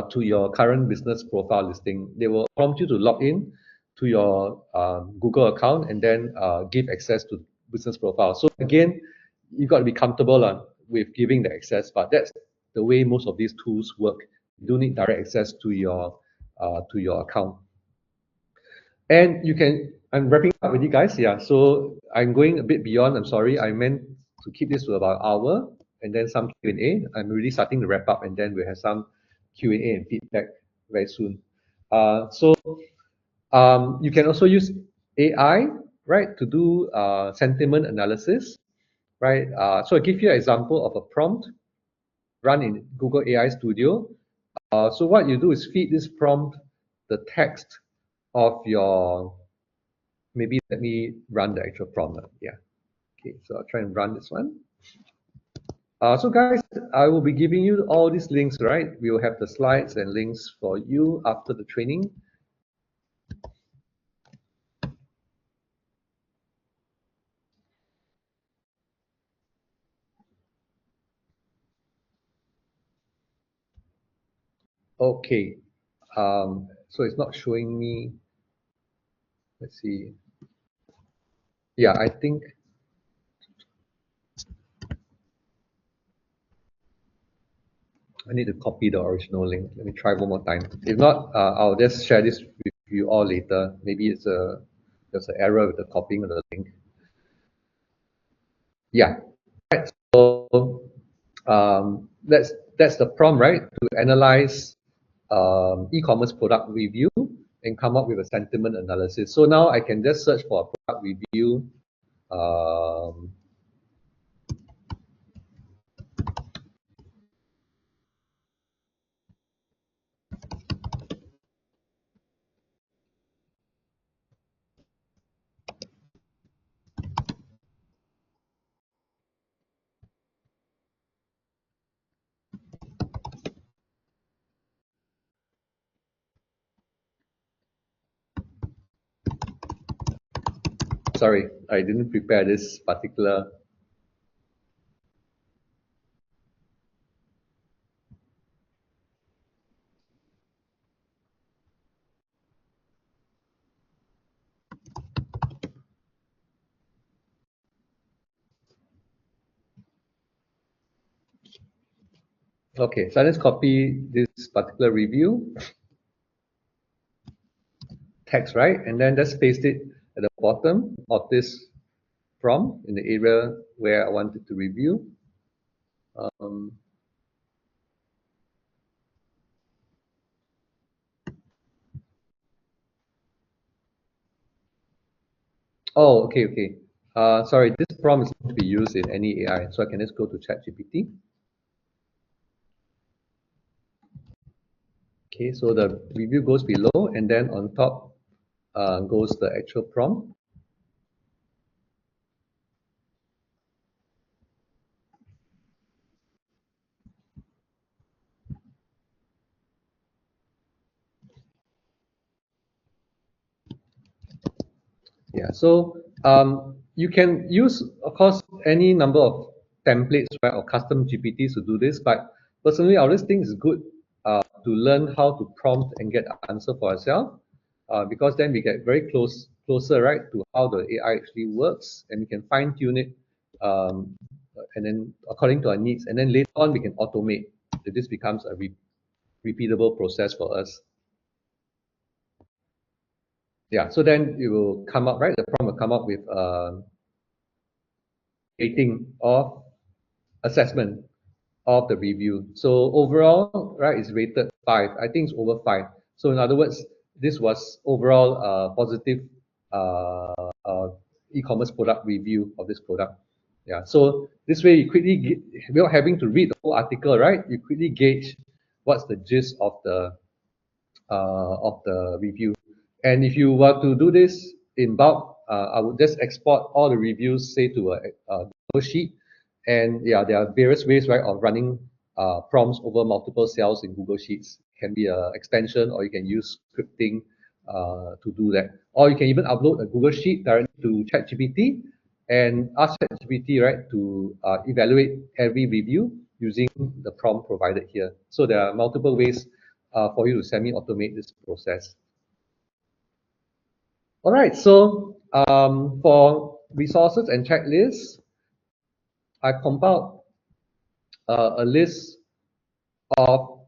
to your current business profile listing. They will prompt you to log in to your Google account and then give access to business profile. So again, you got to be comfortable with giving the access, but that's the way most of these tools work. You do need direct access to your account. And you can, I'm wrapping up with you guys. Yeah, so I'm going a bit beyond. I'm sorry. I meant to keep this to about an hour and then some Q&A. I'm really starting to wrap up and then we'll have some Q&A and feedback very soon. You can also use AI, right, to do sentiment analysis, right? So I'll give you an example of a prompt run in Google AI Studio. So what you do is feed this prompt the text of your, maybe let me run the actual prompt. Yeah. Okay, so I'll try and run this one. So guys, I will be giving you all these links, right? We will have the slides and links for you after the training. Okay. So it's not showing me. Let's see. Yeah, I think I need to copy the original link. Let me try one more time. If not, I'll just share this with you all later. Maybe there's an error with the copying of the link. Yeah. Right. So that's the prompt, right? To analyze e-commerce product review and come up with a sentiment analysis. So now I can just search for a product review. Um, sorry, I didn't prepare this particular. Okay, so let's copy this particular review text, right? And then just paste it at the bottom of this prompt in the area where I wanted to review. Um, oh, okay, okay. Sorry, this prompt is not to be used in any AI, so I can just go to ChatGPT. Okay, so the review goes below, and then on top goes the actual prompt. Yeah, so you can use, of course, any number of templates, right, or custom GPTs to do this. But personally, I always think it's good to learn how to prompt and get the answer for ourselves, because then we get very closer, right, to how the AI actually works, and we can fine tune it, um, and then according to our needs, and then later on we can automate. So this becomes a repeatable process for us. Yeah, so then it will come up, right? The prompt will come up with rating of assessment of the review. So overall, right, it's rated 5. I think it's over 5. So in other words, this was overall positive uh, uh, e-commerce product review of this product. Yeah. So this way, you quickly, without having to read the whole article, right? You quickly gauge what's the gist of the review. And if you were to do this in bulk, I would just export all the reviews, say, to a Google sheet. And yeah, there are various ways, right, of running prompts over multiple cells in Google Sheets. It can be an extension, or you can use scripting to do that. Or you can even upload a Google Sheet directly to ChatGPT and ask ChatGPT, right, to evaluate every review using the prompt provided here. So there are multiple ways for you to semi-automate this process. All right, so for resources and checklists, I compiled a list of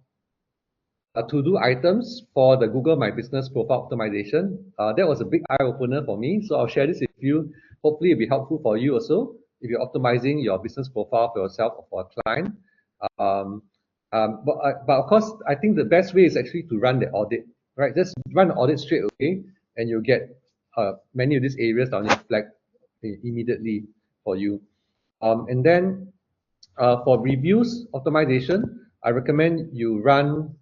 to-do items for the Google My Business profile optimization. That was a big eye-opener for me, so I'll share this with you. Hopefully, it'll be helpful for you also if you're optimizing your business profile for yourself or for a client. Um, but of course, I think the best way is actually to run the audit, right? Just run the audit straight away, and you'll get many of these areas down flagged immediately for you. And then for reviews optimization, I recommend you run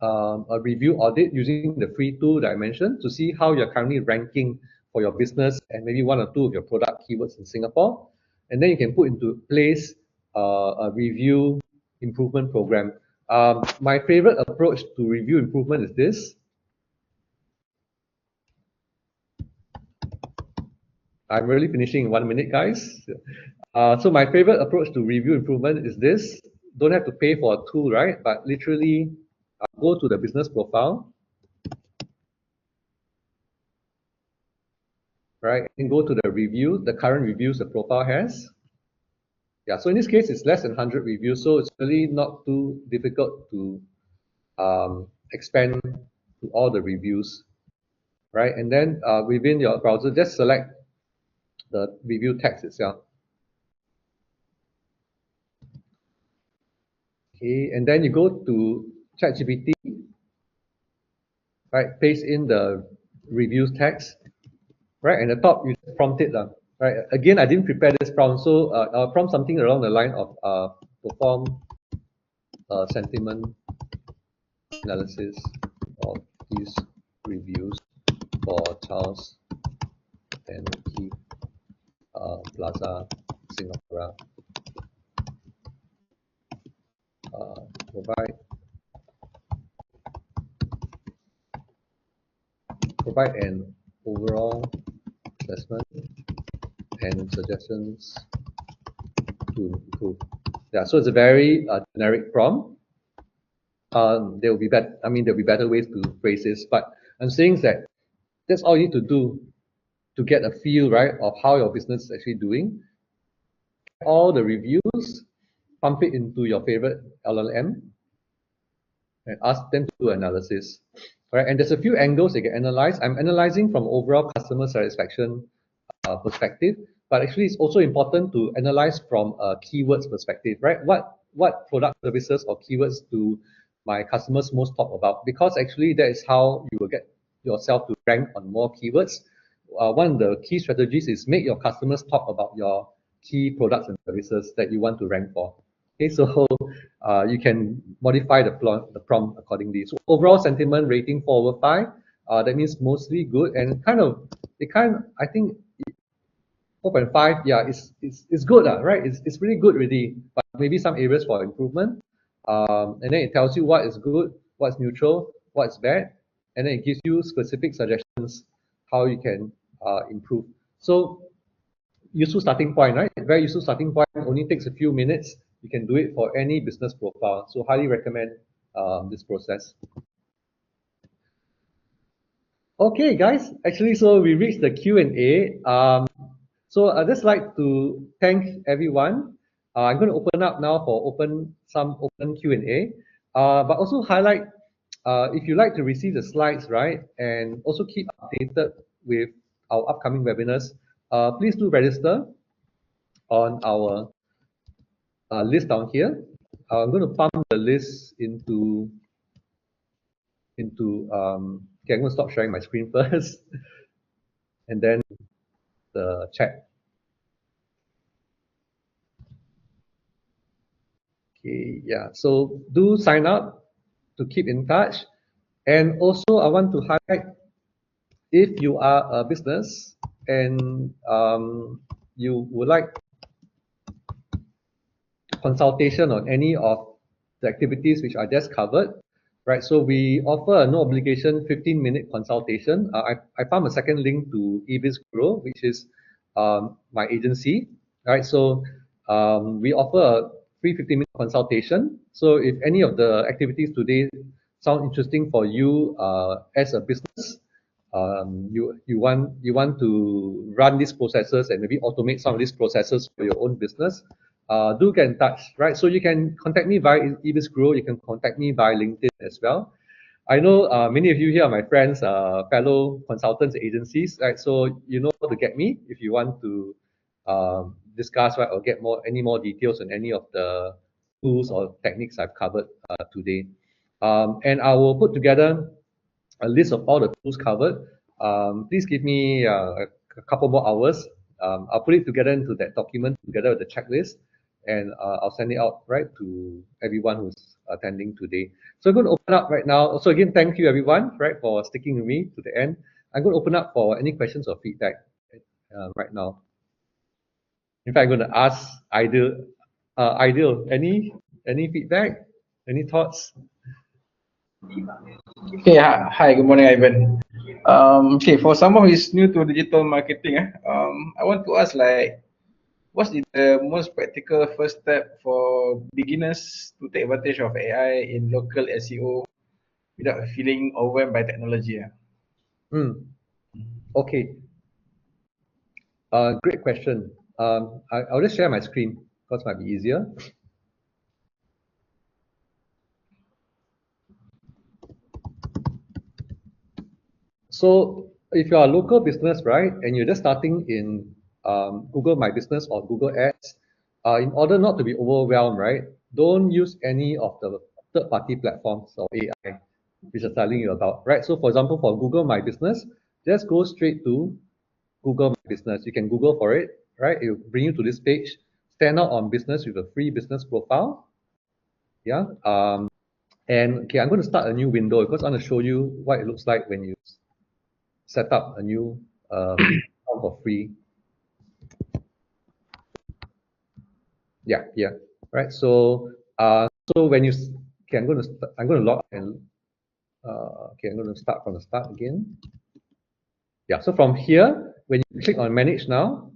a review audit using the free tool that I mentioned to see how you're currently ranking for your business and maybe one or two of your product keywords in Singapore. And then you can put into place a review improvement program. My favorite approach to review improvement is this. I'm really finishing in 1 minute, guys. So my favorite approach to review improvement is this. Don't have to pay for a tool, right? But literally go to the business profile, right? And go to the review, the current reviews the profile has. Yeah, so in this case, it's less than 100 reviews, so it's really not too difficult to expand to all the reviews, right? And then within your browser, just select the review text itself. Okay, and then you go to ChatGPT, right? Paste in the reviews text, right? And the top, you prompt it, right? Again, I didn't prepare this prompt, so I'll prompt something along the line of perform sentiment analysis of these reviews for Charles and Keith Plaza Singapore. Provide an overall assessment and suggestions to improve. Yeah, so it's a very generic prompt. There will be better. I mean, there'll be better ways to phrase this, but I'm saying that that's all you need to do to get a feel, right, of how your business is actually doing. All the reviews, pump it into your favorite LLM, and ask them to do analysis. Right? And there's a few angles they can analyze. I'm analyzing from overall customer satisfaction perspective, but actually it's also important to analyze from a keywords perspective, right? What product services or keywords do my customers most talk about? Because actually that is how you will get yourself to rank on more keywords. One of the key strategies is make your customers talk about your key products and services that you want to rank for. Okay, so you can modify the prompt accordingly. So overall sentiment rating 4/5. That means mostly good and I think 4.5, yeah, it's good, right? It's really good already, but maybe some areas for improvement. And then it tells you what is good, what's neutral, what's bad, and then it gives you specific suggestions how you can improve. So useful starting point, right? Very useful starting point. Only takes a few minutes. You can do it for any business profile. So highly recommend this process. Okay, guys. Actually, so we reached the Q&A. So I'd just like to thank everyone. I'm going to open up now for some open Q&A, but also highlight if you like to receive the slides, right, and also keep updated with our upcoming webinars, please do register on our list down here. I'm going to pump the list okay, I'm going to stop sharing my screen first, and then the chat. Okay, yeah. So do sign up to keep in touch, and also I want to highlight if you are a business and you would like consultation on any of the activities which I just covered, right? So we offer a no obligation 15-minute consultation. I found a second link to eBiz Grow, which is my agency, right? So we offer a free 15-minute consultation. So if any of the activities today sound interesting for you as a business, you want to run these processes and maybe automate some of these processes for your own business, do get in touch, right? So you can contact me via eBiz Grow. You can contact me via LinkedIn as well. I know many of you here are my friends, fellow consultants, agencies, right? So you know how to get me if you want to discuss, right, or get any more details on any of the tools or techniques I've covered today. And I will put together a list of all the tools covered. Please give me a couple more hours. I'll put it together into that document together with the checklist, and I'll send it out right to everyone who's attending today. So I'm going to open up right now. So again, thank you everyone, right, for sticking with me to the end. I'm going to open up for any questions or feedback right now. In fact, I'm going to ask Ideal, any feedback, any thoughts? Okay, hi, good morning, Ivan. Okay, for someone who is new to digital marketing, I want to ask what's the most practical first step for beginners to take advantage of AI in local SEO without feeling overwhelmed by technology. Okay. Great question. I'll just share my screen because it might be easier. So if you are a local business, right, and you're just starting in Google My Business or Google Ads, in order not to be overwhelmed, right, don't use any of the third-party platforms or AI which are telling you about, right? So for example, for Google My Business, just go straight to Google My Business. You can Google for it, right? It will bring you to this page. Stand out on business with a free business profile. Yeah. And okay, I'm going to start a new window because I want to show you what it looks like when you set up a new account for free. Yeah, yeah. Right. So when you okay, I'm going to log and okay, I'm going to start from the start again. Yeah. So from here, when you click on Manage Now,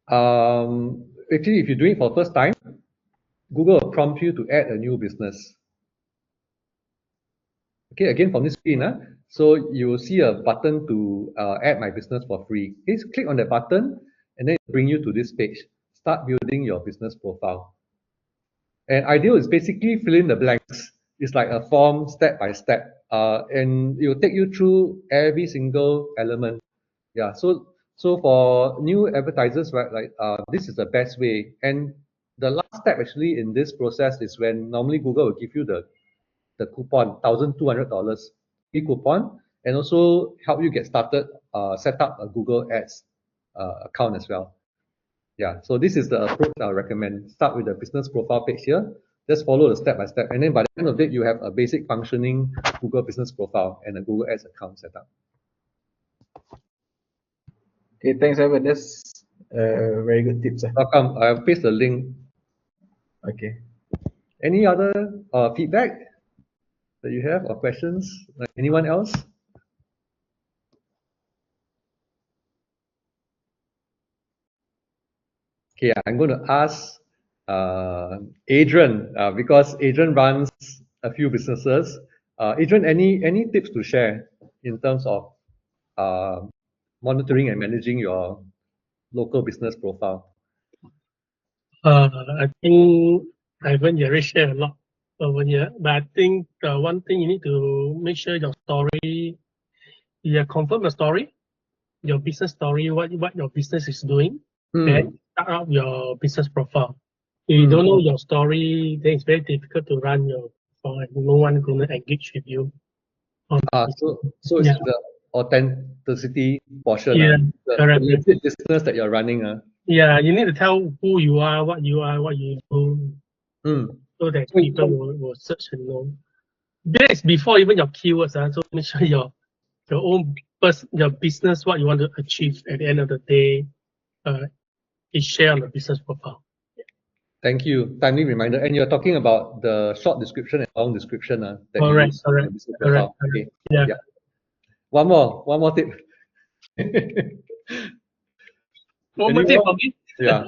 actually, if you're doing it for the first time, Google will prompt you to add a new business. Okay, again from this screen, so you will see a button to add my business for free. Please click on that button and then it'll bring you to this page. Start building your business profile. And ideal is basically fill in the blanks. It's like a form step by step, and it will take you through every single element. Yeah. So for new advertisers, right, like this is the best way. And the last step actually in this process is when normally Google will give you the coupon, $1,200 free coupon, and also help you get started, set up a Google Ads account as well. Yeah, so this is the approach I recommend. Start with the business profile page here. Just follow the step by step, and then by the end of it, you have a basic functioning Google business profile and a Google Ads account set up. Okay, thanks, Ivan. That's very good tips. Welcome. I'll paste the link. Okay. Any other feedback that you have or questions? Anyone else? Okay, I'm going to ask Adrian because Adrian runs a few businesses. Adrian, any tips to share in terms of uh, monitoring and managing your local business profile? I think Ivan you already share a lot over here, but I think the one thing you need to make sure your story, you confirm the story, your business story, what your business is doing, then start out your business profile. If you don't know your story, then it's very difficult to run your profile and no one gonna engage with you. So it's Yeah. the authenticity portion, Yeah, the correct. legit business that you're running. Yeah, you need to tell who you are, what you do, so that So, people will search and know. That is before even your keywords. So make sure your own your business, what you want to achieve at the end of the day, is shared on the business profile. thank you. Timely reminder. And you're talking about the short description and long description that you Correct, use in the business correct. profile. Okay. Yeah. Yeah. One more tip. One more Any tip more? for me. Yeah.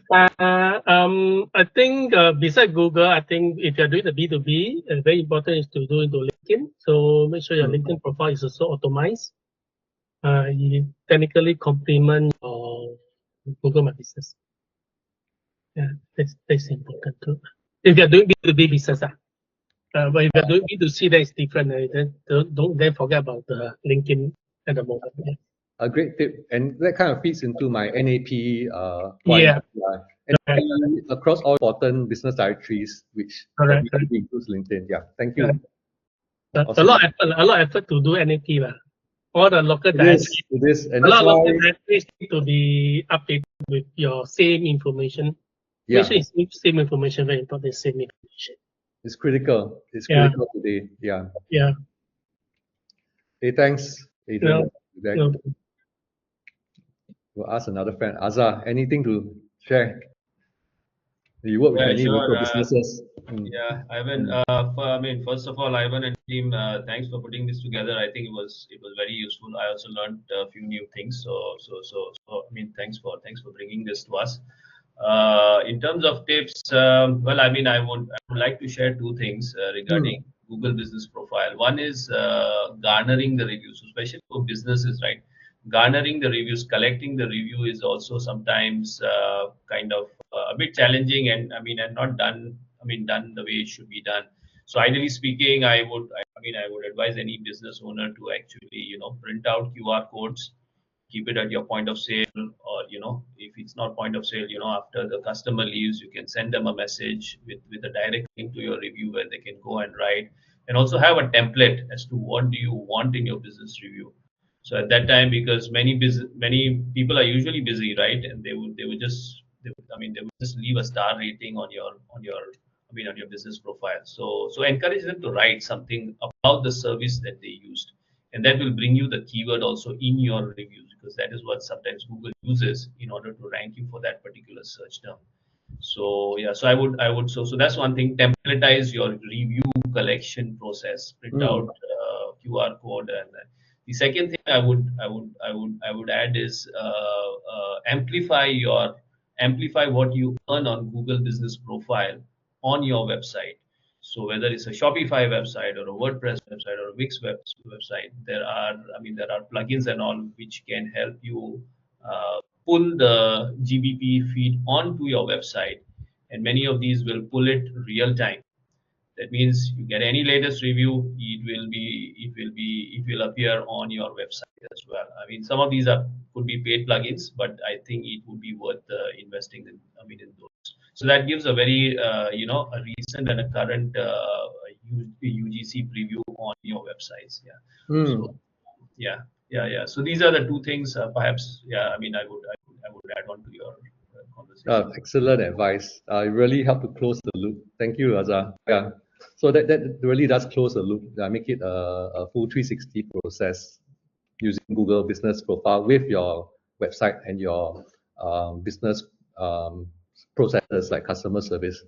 I think beside Google, I think if you're doing the B2B, very important is to do into LinkedIn. So make sure your LinkedIn profile is also optimized. You technically complement your Google My Business. Yeah, that's important too. If you're doing B2B business, but if you're doing B2C, that is different. Then don't then forget about the LinkedIn at the moment. Yeah. A great tip, and that kind of fits into my NAP point. Yeah. NAP across all important business directories, which Correct. includes LinkedIn. Yeah, thank you. A lot of effort to do NAP. All the local directories. It is, and A that's lot of why. local directories need to be updated with your same information. Yeah, Make sure it's same information, very important, same information. it's critical. It's Yeah. critical today. Yeah. Yeah. Hey, thanks, Adrian. No. We'll ask another friend. Azar, anything to share? You work with Yeah, many sure. local businesses. Yeah, Ivan. First of all, Ivan and team, thanks for putting this together. I think it was very useful. I also learned a few new things. So, thanks for bringing this to us. In terms of tips, well, I mean, I would like to share two things regarding Google Business Profile. One is garnering the reviews, especially for businesses, right? Garnering the reviews, collecting the review is also sometimes kind of a bit challenging, and I mean, and not done. I mean, done the way it should be done. So ideally speaking, I would advise any business owner to actually, print out QR codes, keep it at your point of sale, or if it's not point of sale, after the customer leaves, you can send them a message with a direct link to your review where they can go and write, and also have a template as to what do you want in your business review. So at that time, because many people are usually busy, right, and they would just leave a star rating on your business profile. So encourage them to write something about the service that they used, and that will bring you the keyword also in your reviews, because that is what sometimes Google uses in order to rank you for that particular search term. So yeah, so so that's one thing. Templatize your review collection process. Print out QR code, and the second thing I would add is amplify what you earn on Google Business Profile on your website. So whether it's a Shopify website or a WordPress website or a website, there are plugins and all which can help you pull the GBP feed onto your website, and many of these will pull it real time. That means you get any latest review, it will appear on your website as well. I mean, some of these could be paid plugins, but I think it would be worth investing in those. So that gives a very a recent and a current UGC preview on your websites. Yeah. So yeah, yeah. So these are the two things, perhaps. Yeah, I mean, I would add on to your conversation. Excellent advice. It really helped to close the loop. Thank you, Raza. Yeah. So that really does close the loop. Make it a full 360 process using Google Business Profile with your website and your business processes like customer service.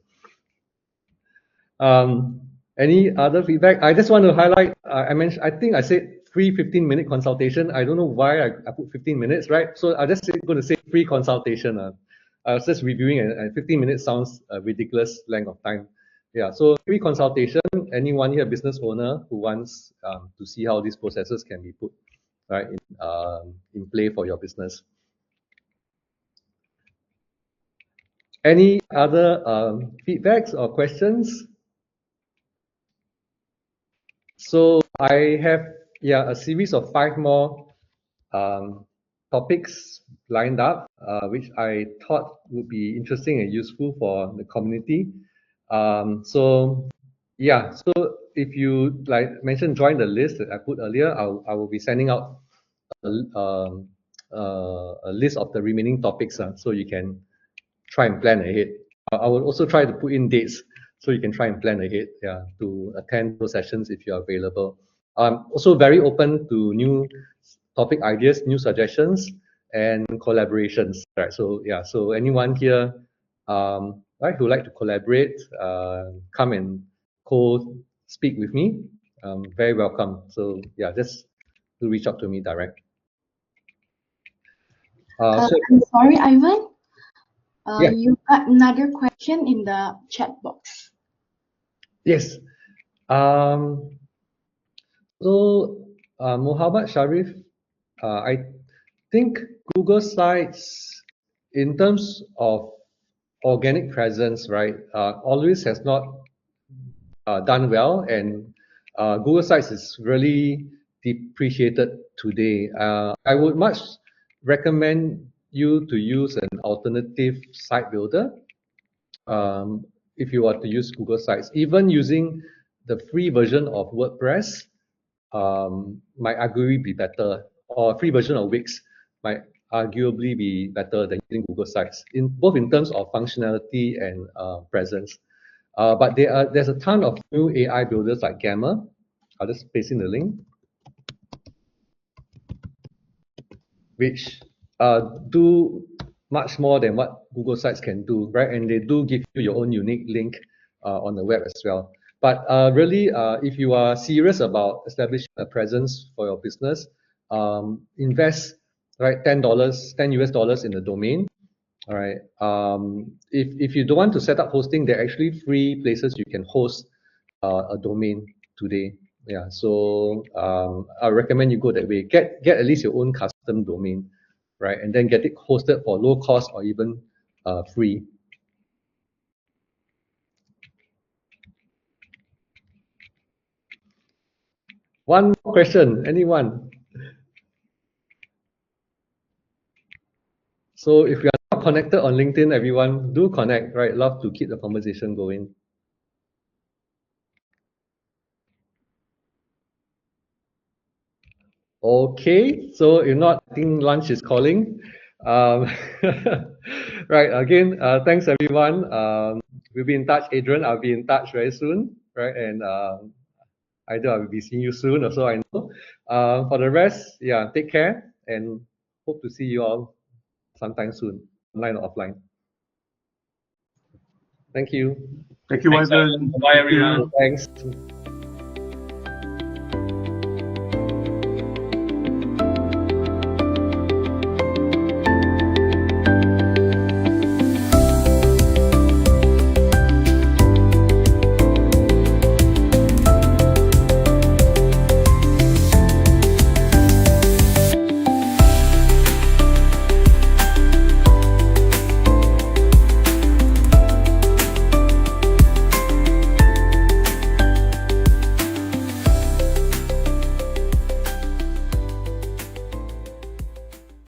Any other feedback? I just want to highlight, I mentioned, I think I said free 15-minute consultation. I don't know why I put 15 minutes, right? So I just going to say free consultation. I was just reviewing, and 15 minutes sounds a ridiculous length of time. Yeah, so free consultation, anyone here, business owner who wants to see how these processes can be put right in play for your business. Any other feedbacks or questions? So I have a series of 5 more topics lined up, which I thought would be interesting and useful for the community. So if you like mentioned, join the list that I put earlier, I will be sending out a list of the remaining topics, so you can try and plan ahead. I will also try to put in dates so you can try and plan ahead, to attend those sessions if you're available. I'm also very open to new topic ideas, new suggestions, and collaborations. Right. So anyone here, right, who like to collaborate, come and co-speak with me. Very welcome. So just to reach out to me direct. I'm sorry, Ivan. Yeah. You got another question in the chat box. Yes. So, Muhammad Sharif, I think Google Sites, in terms of organic presence, right, always has not done well, and Google Sites is really depreciated today. I would much recommend you to use an alternative site builder if you are to use Google Sites. Even using the free version of WordPress might arguably be better, or free version of Wix might arguably be better than using Google Sites, both in terms of functionality and presence. But there's a ton of new AI builders like Gamma. I'll just paste in the link, which do much more than what Google Sites can do, right? And they do give you your own unique link on the web as well. But really, if you are serious about establishing a presence for your business, invest $10 US dollars in the domain, All right. If you don't want to set up hosting, there are actually free places you can host a domain today. Yeah. So I recommend you go that way. Get at least your own custom domain, right? And then get it hosted for low cost or even free. One more question, anyone? So if you are not connected on LinkedIn, everyone, do connect, right? Love to keep the conversation going. Okay, so if not, I think lunch is calling. Um, right, again, thanks everyone. We'll be in touch, Adrian. I'll be in touch very soon, right? And either I'll be seeing you soon or so I know. For the rest, yeah, take care and hope to see you all sometime soon, online or offline. Thank you. Thank you, Thanks, Ivan. Ivan. Bye, Thank you. everyone. Thanks.